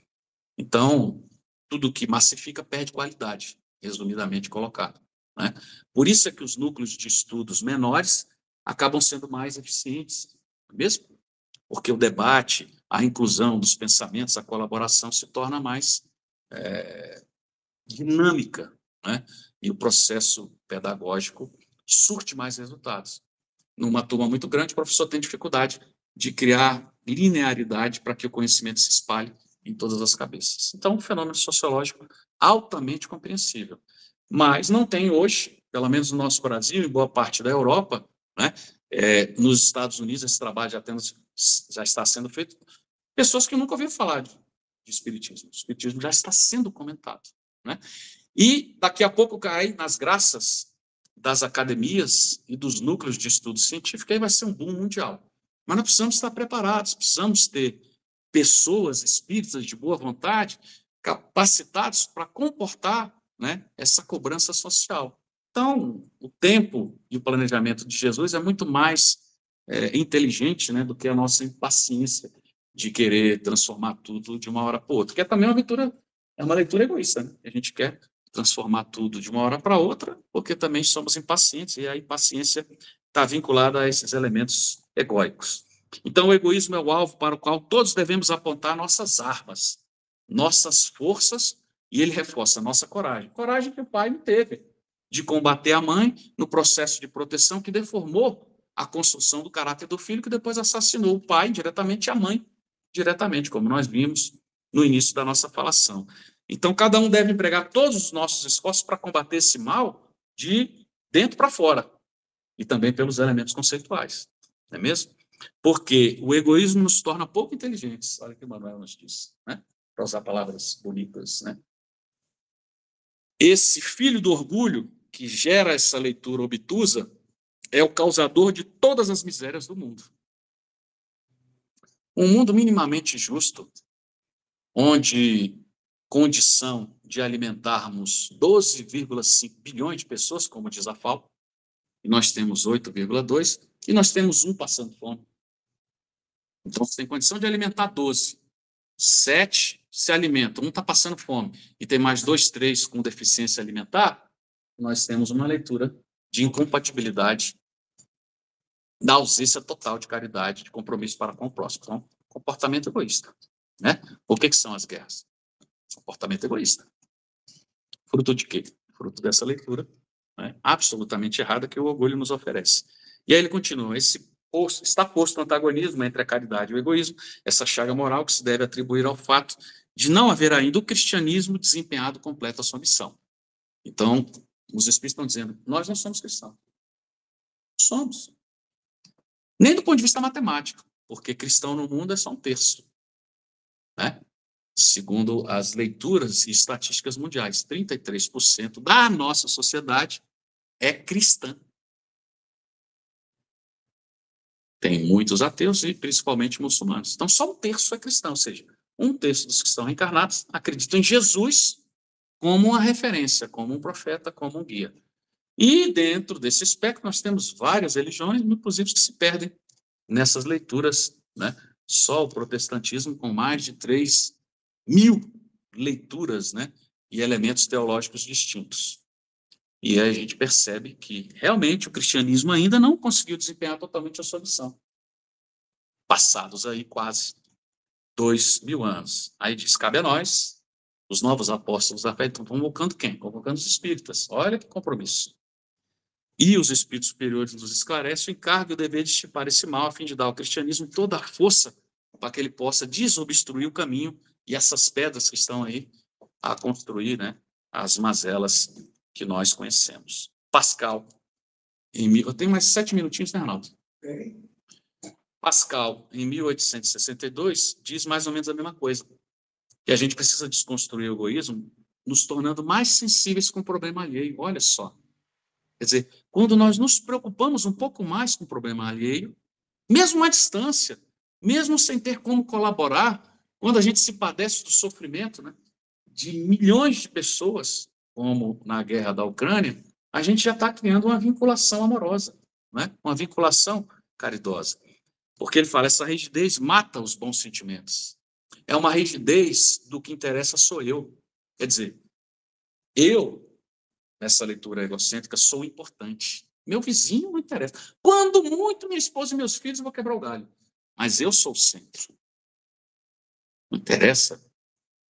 Então, tudo que massifica perde qualidade, resumidamente colocado, né? Por isso é que os núcleos de estudos menores acabam sendo mais eficientes, não é mesmo? Porque o debate, a inclusão dos pensamentos, a colaboração se torna mais dinâmica, né? E o processo pedagógico surte mais resultados. Numa turma muito grande, o professor tem dificuldade de criar linearidade para que o conhecimento se espalhe em todas as cabeças. Então, um fenômeno sociológico altamente compreensível. Mas não tem hoje, pelo menos no nosso Brasil e boa parte da Europa, né? Nos Estados Unidos, esse trabalho já está sendo feito, pessoas que nunca ouviram falar de espiritismo. O espiritismo já está sendo comentado, né? E daqui a pouco cai nas graças das academias e dos núcleos de estudo científico, aí vai ser um boom mundial. Mas nós precisamos estar preparados, precisamos ter pessoas, espíritas de boa vontade, capacitados para comportar, né, essa cobrança social. Então, o tempo e o planejamento de Jesus é muito mais inteligente, né, do que a nossa impaciência de querer transformar tudo de uma hora para outra, que é também uma leitura egoísta, né? A gente quer transformar tudo de uma hora para outra, porque também somos impacientes, e a impaciência está vinculada a esses elementos egóicos. Então, o egoísmo é o alvo para o qual todos devemos apontar nossas armas, nossas forças, e ele reforça a nossa coragem. Coragem que o pai não teve, de combater a mãe no processo de proteção que deformou a construção do caráter do filho, que depois assassinou o pai diretamente e a mãe diretamente, como nós vimos no início da nossa falação. Então, cada um deve empregar todos os nossos esforços para combater esse mal de dentro para fora, e também pelos elementos conceituais, não é mesmo? Porque o egoísmo nos torna pouco inteligentes, olha o que o Manuel nos disse, né? Para usar palavras bonitas, né? Esse filho do orgulho, que gera essa leitura obtusa, é o causador de todas as misérias do mundo. Um mundo minimamente justo, onde condição de alimentarmos 12,5 bilhões de pessoas, como diz a FAO, e nós temos 8,2, e nós temos um passando fome. Então, você tem condição de alimentar 12. 7 se alimentam, um está passando fome, e tem mais 2, 3 com deficiência alimentar, nós temos uma leitura de incompatibilidade da ausência total de caridade, de compromisso para com o próximo. Então, comportamento egoísta, né? Por que são as guerras? Comportamento egoísta. Fruto de quê? Fruto dessa leitura, né, absolutamente errada que o orgulho nos oferece. E aí ele continua, está posto o antagonismo entre a caridade e o egoísmo, essa chaga moral que se deve atribuir ao fato de não haver ainda o cristianismo desempenhado completo a sua missão. Então, os espíritos estão dizendo, nós não somos cristãos. Somos. Nem do ponto de vista matemático, porque cristão no mundo é só 1/3, né? Segundo as leituras e estatísticas mundiais, 33% da nossa sociedade é cristã. Tem muitos ateus e principalmente muçulmanos. Então, só 1/3 é cristão, ou seja, 1/3 dos que estão reencarnados acreditam em Jesus como uma referência, como um profeta, como um guia. E dentro desse espectro nós temos várias religiões, inclusive que se perdem nessas leituras né? Só o protestantismo com mais de 3.000 leituras, né? E elementos teológicos distintos. E aí a gente percebe que, realmente, o cristianismo ainda não conseguiu desempenhar totalmente a sua missão. Passados aí quase 2.000 anos. Aí diz, cabe a nós, os novos apóstolos da fé, então convocando quem? Convocando os espíritas. Olha que compromisso. E os espíritos superiores nos esclarecem o encargo e o dever de estipar esse mal, a fim de dar ao cristianismo toda a força para que ele possa desobstruir o caminho e essas pedras que estão aí a construir, né, as mazelas que nós conhecemos. Pascal, eu tenho mais 7 minutinhos, né, Arnaldo? Pascal, em 1862, diz mais ou menos a mesma coisa, que a gente precisa desconstruir o egoísmo, nos tornando mais sensíveis com o problema alheio. Olha só. Quer dizer, quando nós nos preocupamos um pouco mais com o problema alheio, mesmo à distância, mesmo sem ter como colaborar, quando a gente se padece do sofrimento, né, de milhões de pessoas, como na guerra da Ucrânia, a gente já está criando uma vinculação amorosa, né, uma vinculação caridosa. Porque ele fala, essa rigidez mata os bons sentimentos. É uma rigidez do que interessa sou eu. Quer dizer, eu, nessa leitura egocêntrica, sou importante. Meu vizinho não interessa. Quando muito, minha esposa e meus filhos, eu vou quebrar o galho. Mas eu sou o centro. Não interessa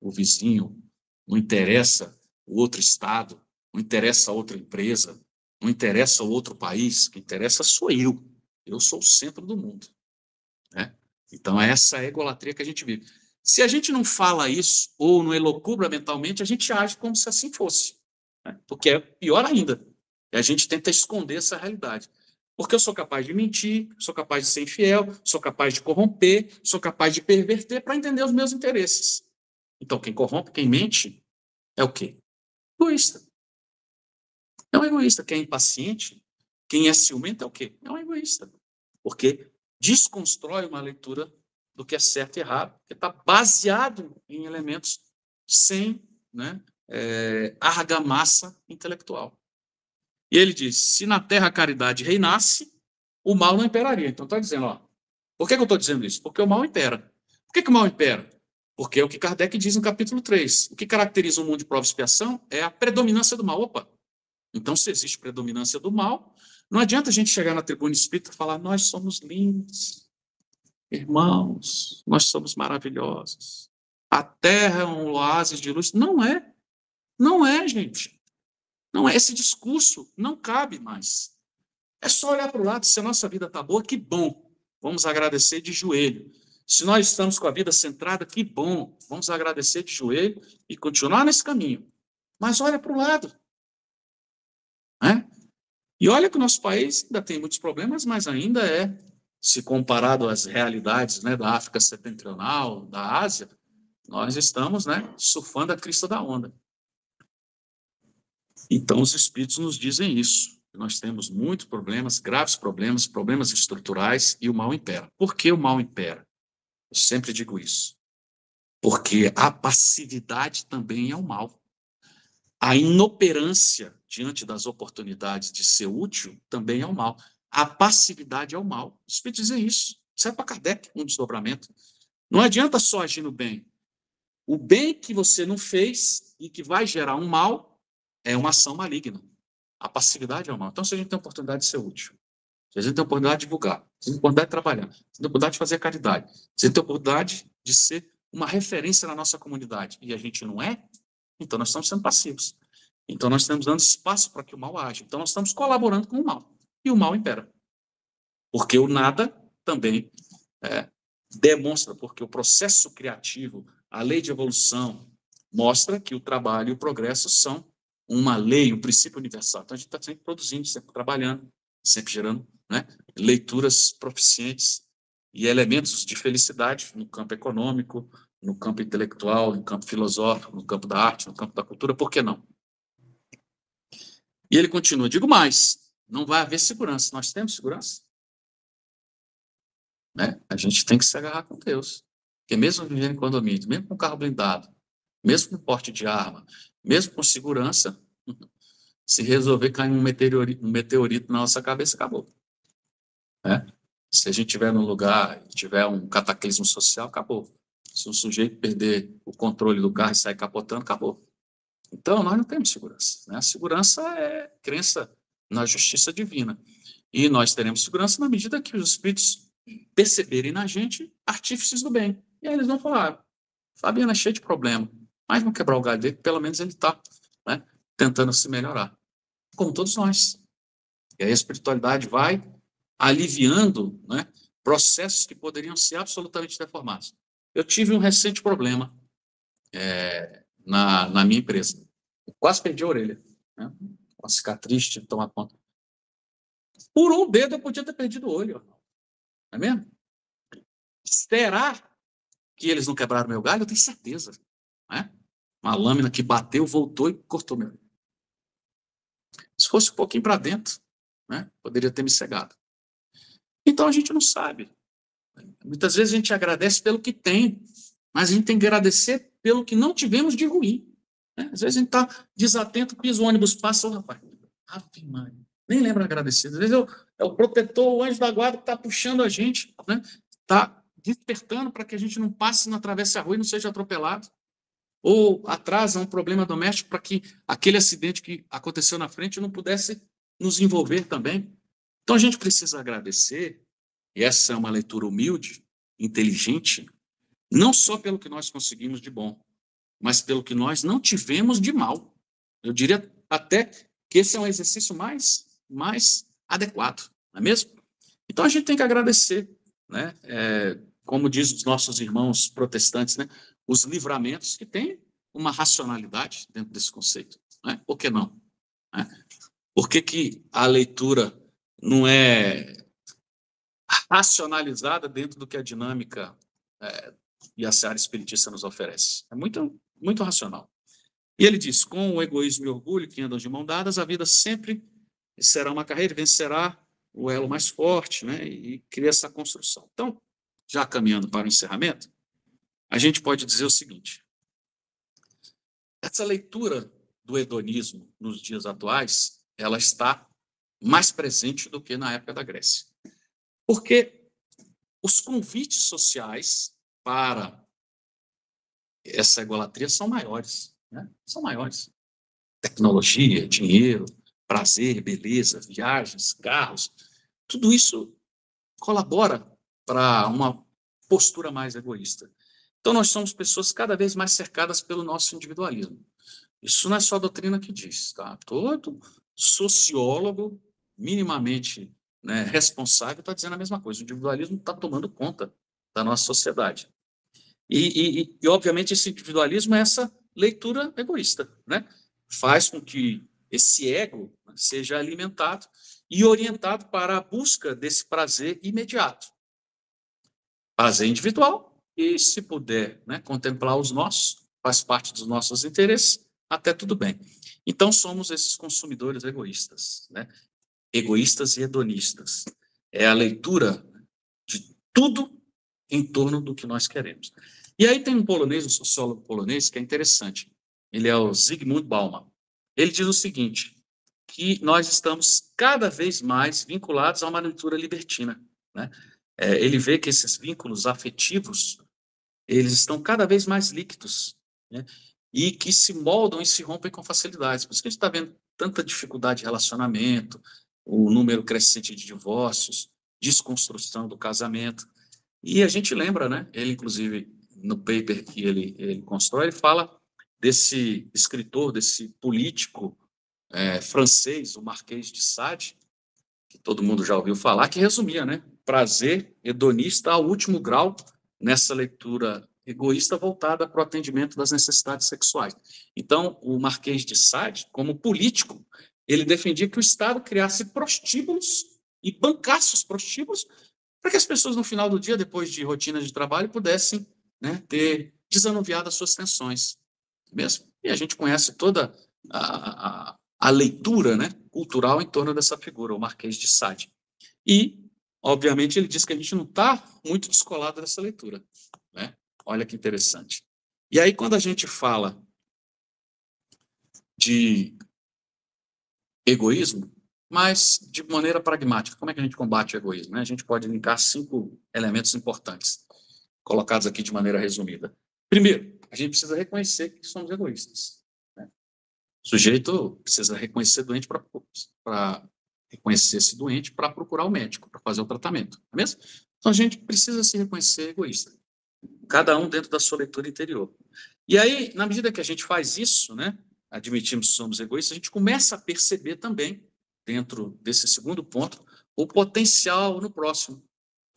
o vizinho, não interessa o outro estado, não interessa a outra empresa, não interessa o outro país, o que interessa sou eu. Eu sou o centro do mundo. Né? Então, essa é a egolatria que a gente vive. Se a gente não fala isso, ou não elocubra mentalmente, a gente age como se assim fosse. Né? Porque é pior ainda. E a gente tenta esconder essa realidade. Porque eu sou capaz de mentir, sou capaz de ser infiel, sou capaz de corromper, sou capaz de perverter para entender os meus interesses. Então, quem corrompe, quem mente, é o quê? Egoísta. É um egoísta. Quem é impaciente, quem é ciumento, é o quê? É um egoísta. Porque desconstrói uma leitura do que é certo e errado, que está baseado em elementos sem, né, argamassa intelectual. E ele diz, se na terra a caridade reinasse, o mal não imperaria. Então está dizendo, ó, por que eu estou dizendo isso? Porque o mal impera. Por que o mal impera? Porque é o que Kardec diz no capítulo 3. O que caracteriza o mundo de prova e expiação é a predominância do mal. Opa! Então, se existe predominância do mal, não adianta a gente chegar na tribuna espírita e falar, nós somos lindos, irmãos, nós somos maravilhosos. A terra é um oásis de luz. Não é. Não é, gente. Não é. Esse discurso não cabe mais. É só olhar para o lado, se a nossa vida está boa, que bom. Vamos agradecer de joelho. Se nós estamos com a vida centrada, que bom. Vamos agradecer de joelho e continuar nesse caminho. Mas olha para o lado. Né? E olha que o nosso país ainda tem muitos problemas, mas ainda é, se comparado às realidades, né, da África Setentrional, da Ásia, nós estamos, né, surfando a crista da onda. Então, os espíritos nos dizem isso. Nós temos muitos problemas, graves problemas, problemas estruturais, e o mal impera. Por que o mal impera? Eu sempre digo isso. Porque a passividade também é o mal. A inoperância diante das oportunidades de ser útil também é o mal. A passividade é o mal. Os espíritos dizem isso. Isso é para Kardec, um desdobramento. Não adianta só agir no bem. O bem que você não fez e que vai gerar um mal é uma ação maligna. A passividade é o mal. Então, se a gente tem a oportunidade de ser útil, se a gente tem a oportunidade de divulgar, se a gente tem a oportunidade de trabalhar, se a gente tem a oportunidade de fazer caridade, se a gente tem a oportunidade de ser uma referência na nossa comunidade e a gente não é, então nós estamos sendo passivos. Então nós estamos dando espaço para que o mal age. Então nós estamos colaborando com o mal. E o mal impera. Porque o nada também demonstra, porque o processo criativo, a lei de evolução, mostra que o trabalho e o progresso são uma lei, um princípio universal. Então a gente está sempre produzindo, sempre trabalhando, sempre gerando, né, leituras proficientes e elementos de felicidade no campo econômico, no campo intelectual, no campo filosófico, no campo da arte, no campo da cultura, por que não? E ele continua, digo mais, não vai haver segurança. Nós temos segurança? Né? A gente tem que se agarrar com Deus. Porque mesmo vivendo em condomínio, mesmo com carro blindado, mesmo com porte de arma, mesmo com segurança, se resolver cair um meteorito na nossa cabeça, acabou. Né? Se a gente estiver num lugar e tiver um cataclismo social, acabou. Se um sujeito perder o controle do carro e sair capotando, acabou. Então, nós não temos segurança, né? A segurança é crença na justiça divina. E nós teremos segurança na medida que os espíritos perceberem na gente artífices do bem. E aí eles vão falar, Fabiano é cheio de problema, mas não quebrar o galho dele, pelo menos ele está, né, tentando se melhorar. Como todos nós. E aí a espiritualidade vai aliviando, né, processos que poderiam ser absolutamente deformados. Eu tive um recente problema na minha empresa. Eu quase perdi a orelha. Né? Uma cicatriz, tive que tomar conta. Por um dedo eu podia ter perdido o olho. Não é mesmo? Será que eles não quebraram meu galho? Eu tenho certeza. Né? Uma lâmina que bateu, voltou e cortou meu. Se fosse um pouquinho para dentro, né? Poderia ter me cegado. Então a gente não sabe. Muitas vezes a gente agradece pelo que tem, mas a gente tem que agradecer pelo que não tivemos de ruim. Né? Às vezes a gente está desatento, pisa o ônibus, passa, oh, rapaz, Ave Maria, nem lembra agradecer. Às vezes é o protetor, o anjo da guarda que está puxando a gente, né? Está despertando para que a gente não passe, não atravesse a rua e não seja atropelado. Ou atrasa um problema doméstico para que aquele acidente que aconteceu na frente não pudesse nos envolver também. Então a gente precisa agradecer, e essa é uma leitura humilde, inteligente, não só pelo que nós conseguimos de bom, mas pelo que nós não tivemos de mal. Eu diria até que esse é um exercício mais adequado, não é mesmo? Então a gente tem que agradecer, né? Como diz os nossos irmãos protestantes, né? Os livramentos que têm uma racionalidade dentro desse conceito. Né? Por que não? Né? Por que a leitura não é racionalizada dentro do que a dinâmica e a seara espiritista nos oferece? É muito, muito racional. E ele diz, com o egoísmo e o orgulho que andam de mão dadas, a vida sempre será uma carreira, vencerá o elo mais forte, né? E cria essa construção. Então, já caminhando para o encerramento, a gente pode dizer o seguinte, essa leitura do hedonismo nos dias atuais, ela está mais presente do que na época da Grécia. Porque os convites sociais para essa egolatria são maiores, né? São maiores. Tecnologia, dinheiro, prazer, beleza, viagens, carros, tudo isso colabora para uma postura mais egoísta. Então, nós somos pessoas cada vez mais cercadas pelo nosso individualismo. Isso não é só a doutrina que diz, tá? Todo sociólogo minimamente, né, responsável está dizendo a mesma coisa. O individualismo está tomando conta da nossa sociedade. E, obviamente, esse individualismo é essa leitura egoísta, né? Faz com que esse ego seja alimentado e orientado para a busca desse prazer imediato. Prazer individual e, se puder, né, contemplar os nossos, faz parte dos nossos interesses, até tudo bem. Então, somos esses consumidores egoístas, né? Egoístas e hedonistas. É a leitura de tudo em torno do que nós queremos. E aí tem um polonês, um sociólogo polonês, que é interessante. Ele é o Zygmunt Bauman. Ele diz o seguinte, que nós estamos cada vez mais vinculados a uma leitura libertina, né? Ele vê que esses vínculos afetivos, eles estão cada vez mais líquidos, né? E que se moldam e se rompem com facilidade. Por isso que a gente está vendo tanta dificuldade de relacionamento, o número crescente de divórcios, desconstrução do casamento. E a gente lembra, né? Ele, inclusive, no paper que ele constrói, ele fala desse escritor, desse político francês, o Marquês de Sade, que todo mundo já ouviu falar, que resumia, né? Prazer hedonista ao último grau nessa leitura egoísta voltada para o atendimento das necessidades sexuais. Então, o Marquês de Sade, como político, ele defendia que o Estado criasse prostíbulos e bancasse os prostíbulos para que as pessoas, no final do dia, depois de rotina de trabalho, pudessem, né, ter desanuviado as suas tensões. Mesmo? E a gente conhece toda a leitura, né, cultural em torno dessa figura, o Marquês de Sade. E, obviamente, ele diz que a gente não está muito descolado dessa leitura. Né? Olha que interessante. E aí, quando a gente fala de egoísmo, mas de maneira pragmática. Como é que a gente combate o egoísmo? A gente pode linkar 5 elementos importantes, colocados aqui de maneira resumida. Primeiro, a gente precisa reconhecer que somos egoístas. O sujeito precisa reconhecer doente para reconhecer esse doente para procurar o médico, para fazer o tratamento, não é mesmo? Então a gente precisa se reconhecer egoísta, cada um dentro da sua leitura interior. E aí, na medida que a gente faz isso, admitimos que somos egoístas, a gente começa a perceber também, dentro desse segundo ponto, o potencial no próximo.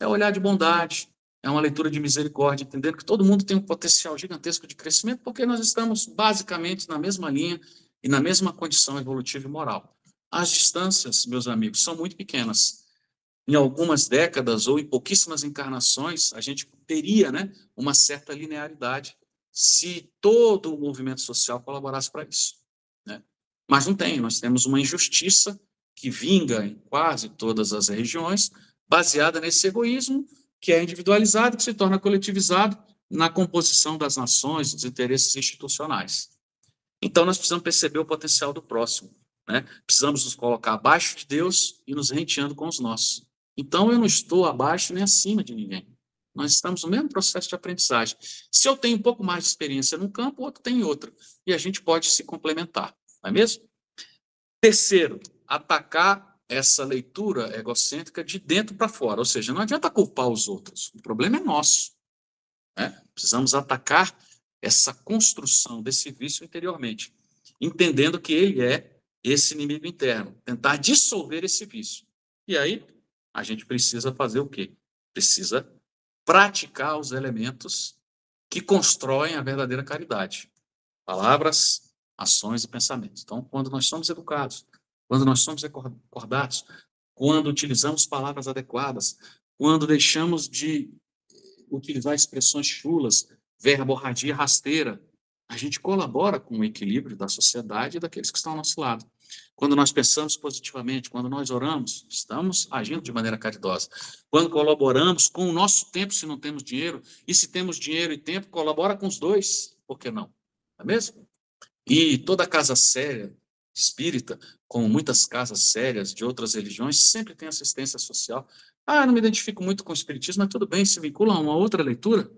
É olhar de bondade, é uma leitura de misericórdia, entendendo que todo mundo tem um potencial gigantesco de crescimento, porque nós estamos basicamente na mesma linha e na mesma condição evolutiva e moral. As distâncias, meus amigos, são muito pequenas. Em algumas décadas ou em pouquíssimas encarnações, a gente teria uma certa linearidade se todo o movimento social colaborasse para isso. Mas não tem, nós temos uma injustiça que vinga em quase todas as regiões, baseada nesse egoísmo que é individualizado, que se torna coletivizado na composição das nações, dos interesses institucionais. Então, nós precisamos perceber o potencial do próximo. Precisamos nos colocar abaixo de Deus e nos renteando com os nossos. Então, eu não estou abaixo nem acima de ninguém. Nós estamos no mesmo processo de aprendizagem. Se eu tenho um pouco mais de experiência num campo, o outro tem em outro. E a gente pode se complementar, não é mesmo? Terceiro, atacar essa leitura egocêntrica de dentro para fora. Ou seja, não adianta culpar os outros. O problema é nosso. Precisamos atacar essa construção desse vício interiormente, entendendo que ele é esse inimigo interno, tentar dissolver esse vício. E aí, a gente precisa fazer o quê? Precisa praticar os elementos que constroem a verdadeira caridade. Palavras, ações e pensamentos. Então, quando nós somos educados, quando nós somos recordados, quando utilizamos palavras adequadas, quando deixamos de utilizar expressões chulas, verborragia rasteira, a gente colabora com o equilíbrio da sociedade e daqueles que estão ao nosso lado. Quando nós pensamos positivamente, quando nós oramos, estamos agindo de maneira caridosa. Quando colaboramos com o nosso tempo, se não temos dinheiro, e se temos dinheiro e tempo, colabora com os dois, por que não? Não é mesmo? E toda casa séria, espírita, como muitas casas sérias de outras religiões, sempre tem assistência social. Não me identifico muito com o espiritismo, mas tudo bem, se vincula a uma outra leitura,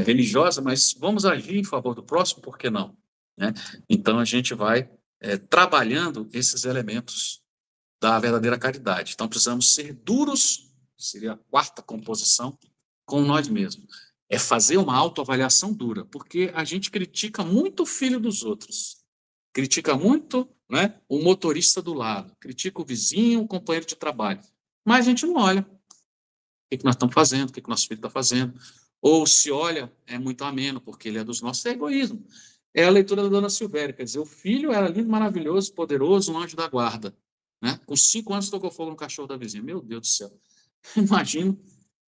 religiosa, mas vamos agir em favor do próximo, por que não? Então, a gente vai trabalhando esses elementos da verdadeira caridade. Então, precisamos ser duros, seria a quarta composição, com nós mesmos. É fazer uma autoavaliação dura, porque a gente critica muito o filho dos outros, critica muito o motorista do lado, critica o vizinho, o companheiro de trabalho, mas a gente não olha o que nós estamos fazendo, o que nosso filho está fazendo, ou se olha, é muito ameno, porque ele é dos nossos, é egoísmo. É a leitura da dona Silvéria, quer dizer, o filho era lindo, maravilhoso, poderoso, um anjo da guarda. Com 5 anos tocou fogo no cachorro da vizinha. Meu Deus do céu. Imagino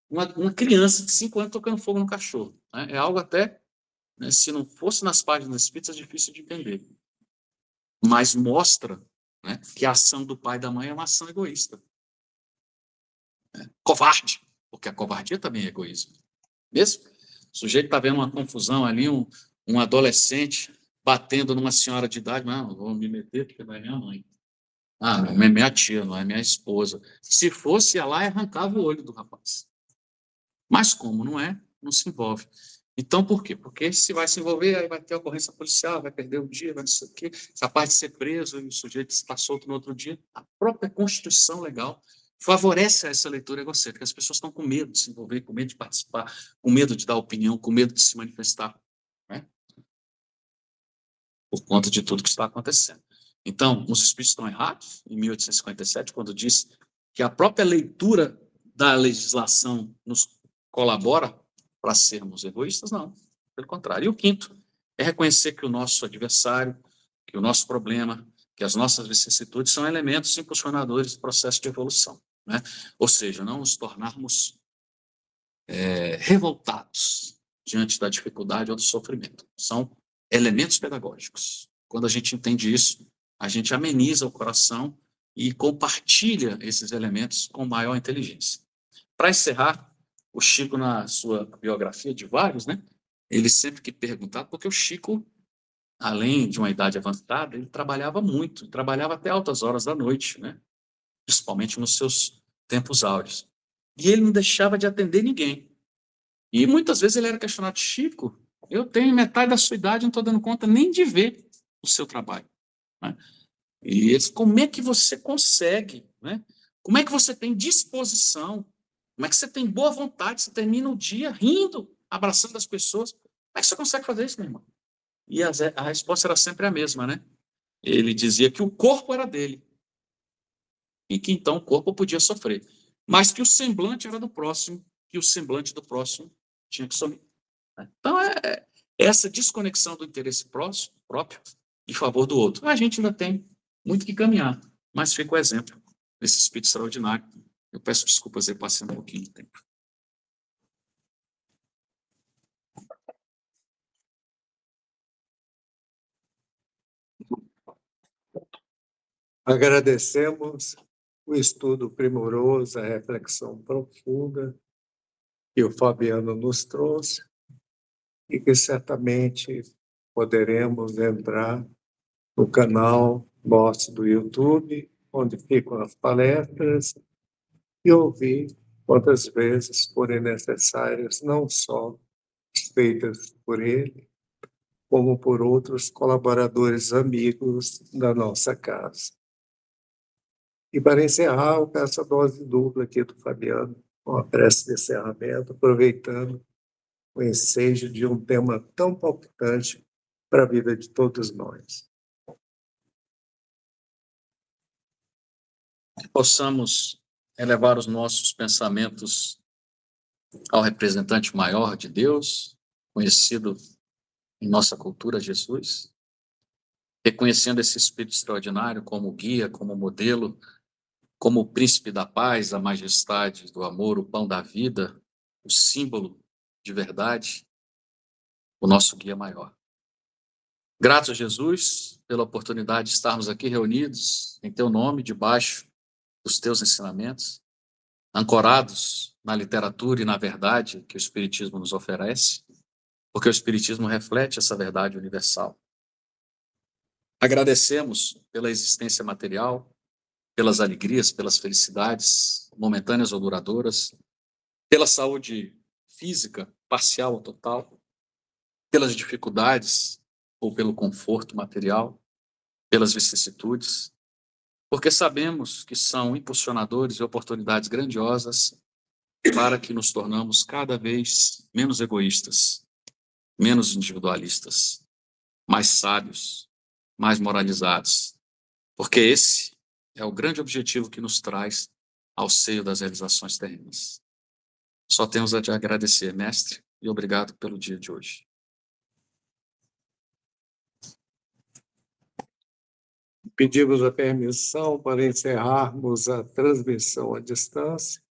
uma criança de 5 anos tocando fogo no cachorro. É algo até, se não fosse nas páginas espíritas, é difícil de entender. Mas mostra que a ação do pai e da mãe é uma ação egoísta. Covarde, porque a covardia também é egoísmo. Mesmo? O sujeito está vendo uma confusão ali, um adolescente batendo numa senhora de idade, mas não vou me meter porque não é minha mãe. Não é minha tia, não é minha esposa. Se fosse, ia lá e arrancava o olho do rapaz. Mas como não é, não se envolve. Então, por quê? Porque se vai se envolver, aí vai ter ocorrência policial, vai perder o dia, vai não sei o quê, capaz de ser preso e o sujeito está solto no outro dia. A própria Constituição Legal favorece essa leitura egocêntrica. As pessoas estão com medo de se envolver, com medo de participar, com medo de dar opinião, com medo de se manifestar. Por conta de tudo que está acontecendo. Então, os espíritos estão errados, em 1857, quando diz que a própria leitura da legislação nos colabora para sermos egoístas? Não, pelo contrário. E o quinto é reconhecer que o nosso adversário, que o nosso problema, que as nossas vicissitudes são elementos impulsionadores do processo de evolução. Ou seja, não nos tornarmos revoltados diante da dificuldade ou do sofrimento. São elementos pedagógicos. Quando a gente entende isso, a gente ameniza o coração e compartilha esses elementos com maior inteligência. Para encerrar, o Chico, na sua biografia de vários, ele sempre que perguntava, porque o Chico além de uma idade avançada, ele trabalhava muito, trabalhava até altas horas da noite, né? Principalmente nos seus tempos áureos. E ele não deixava de atender ninguém. E muitas vezes ele era questionado: Chico, eu tenho metade da sua idade, não estou dando conta nem de ver o seu trabalho, né? E eles: como é que você consegue, né? Como é que você tem disposição? Como é que você tem boa vontade? Você termina o dia rindo, abraçando as pessoas. Como é que você consegue fazer isso, meu irmão? E a resposta era sempre a mesma, né? Ele dizia que o corpo era dele e que então o corpo podia sofrer, mas que o semblante era do próximo, que o semblante do próximo tinha que sumir. Então, essa desconexão do interesse próprio em favor do outro. A gente ainda tem muito que caminhar, mas fica o exemplo desse espírito extraordinário. Eu peço desculpas, eu passei um pouquinho de tempo. Agradecemos o estudo primoroso, a reflexão profunda que o Fabiano nos trouxe e que certamente poderemos entrar no canal nosso do YouTube, onde ficam as palestras, e ouvir quantas vezes forem necessárias, não só feitas por ele, como por outros colaboradores amigos da nossa casa. E para encerrar, eu peço a dose dupla aqui do Fabiano, com a prece de encerramento, aproveitando o ensejo de um tema tão palpitante para a vida de todos nós. Possamos elevar os nossos pensamentos ao representante maior de Deus, conhecido em nossa cultura, Jesus, reconhecendo esse Espírito extraordinário como guia, como modelo, como o príncipe da paz, a majestade do amor, o pão da vida, o símbolo de verdade, o nosso guia maior. Grato a Jesus pela oportunidade de estarmos aqui reunidos em teu nome, debaixo dos teus ensinamentos, ancorados na literatura e na verdade que o Espiritismo nos oferece, porque o Espiritismo reflete essa verdade universal. Agradecemos pela existência material, pelas alegrias, pelas felicidades momentâneas ou duradouras, pela saúde física, parcial ou total, pelas dificuldades ou pelo conforto material, pelas vicissitudes, porque sabemos que são impulsionadores e oportunidades grandiosas para que nos tornamos cada vez menos egoístas, menos individualistas, mais sábios, mais moralizados, porque esse é o grande objetivo que nos traz ao seio das realizações terrenas. Só temos a te agradecer, mestre, e obrigado pelo dia de hoje. Pedimos a permissão para encerrarmos a transmissão à distância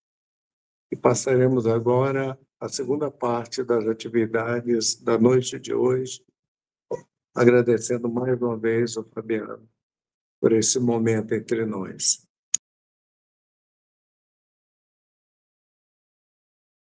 e passaremos agora à segunda parte das atividades da noite de hoje, agradecendo mais uma vez ao Fabiano por esse momento entre nós.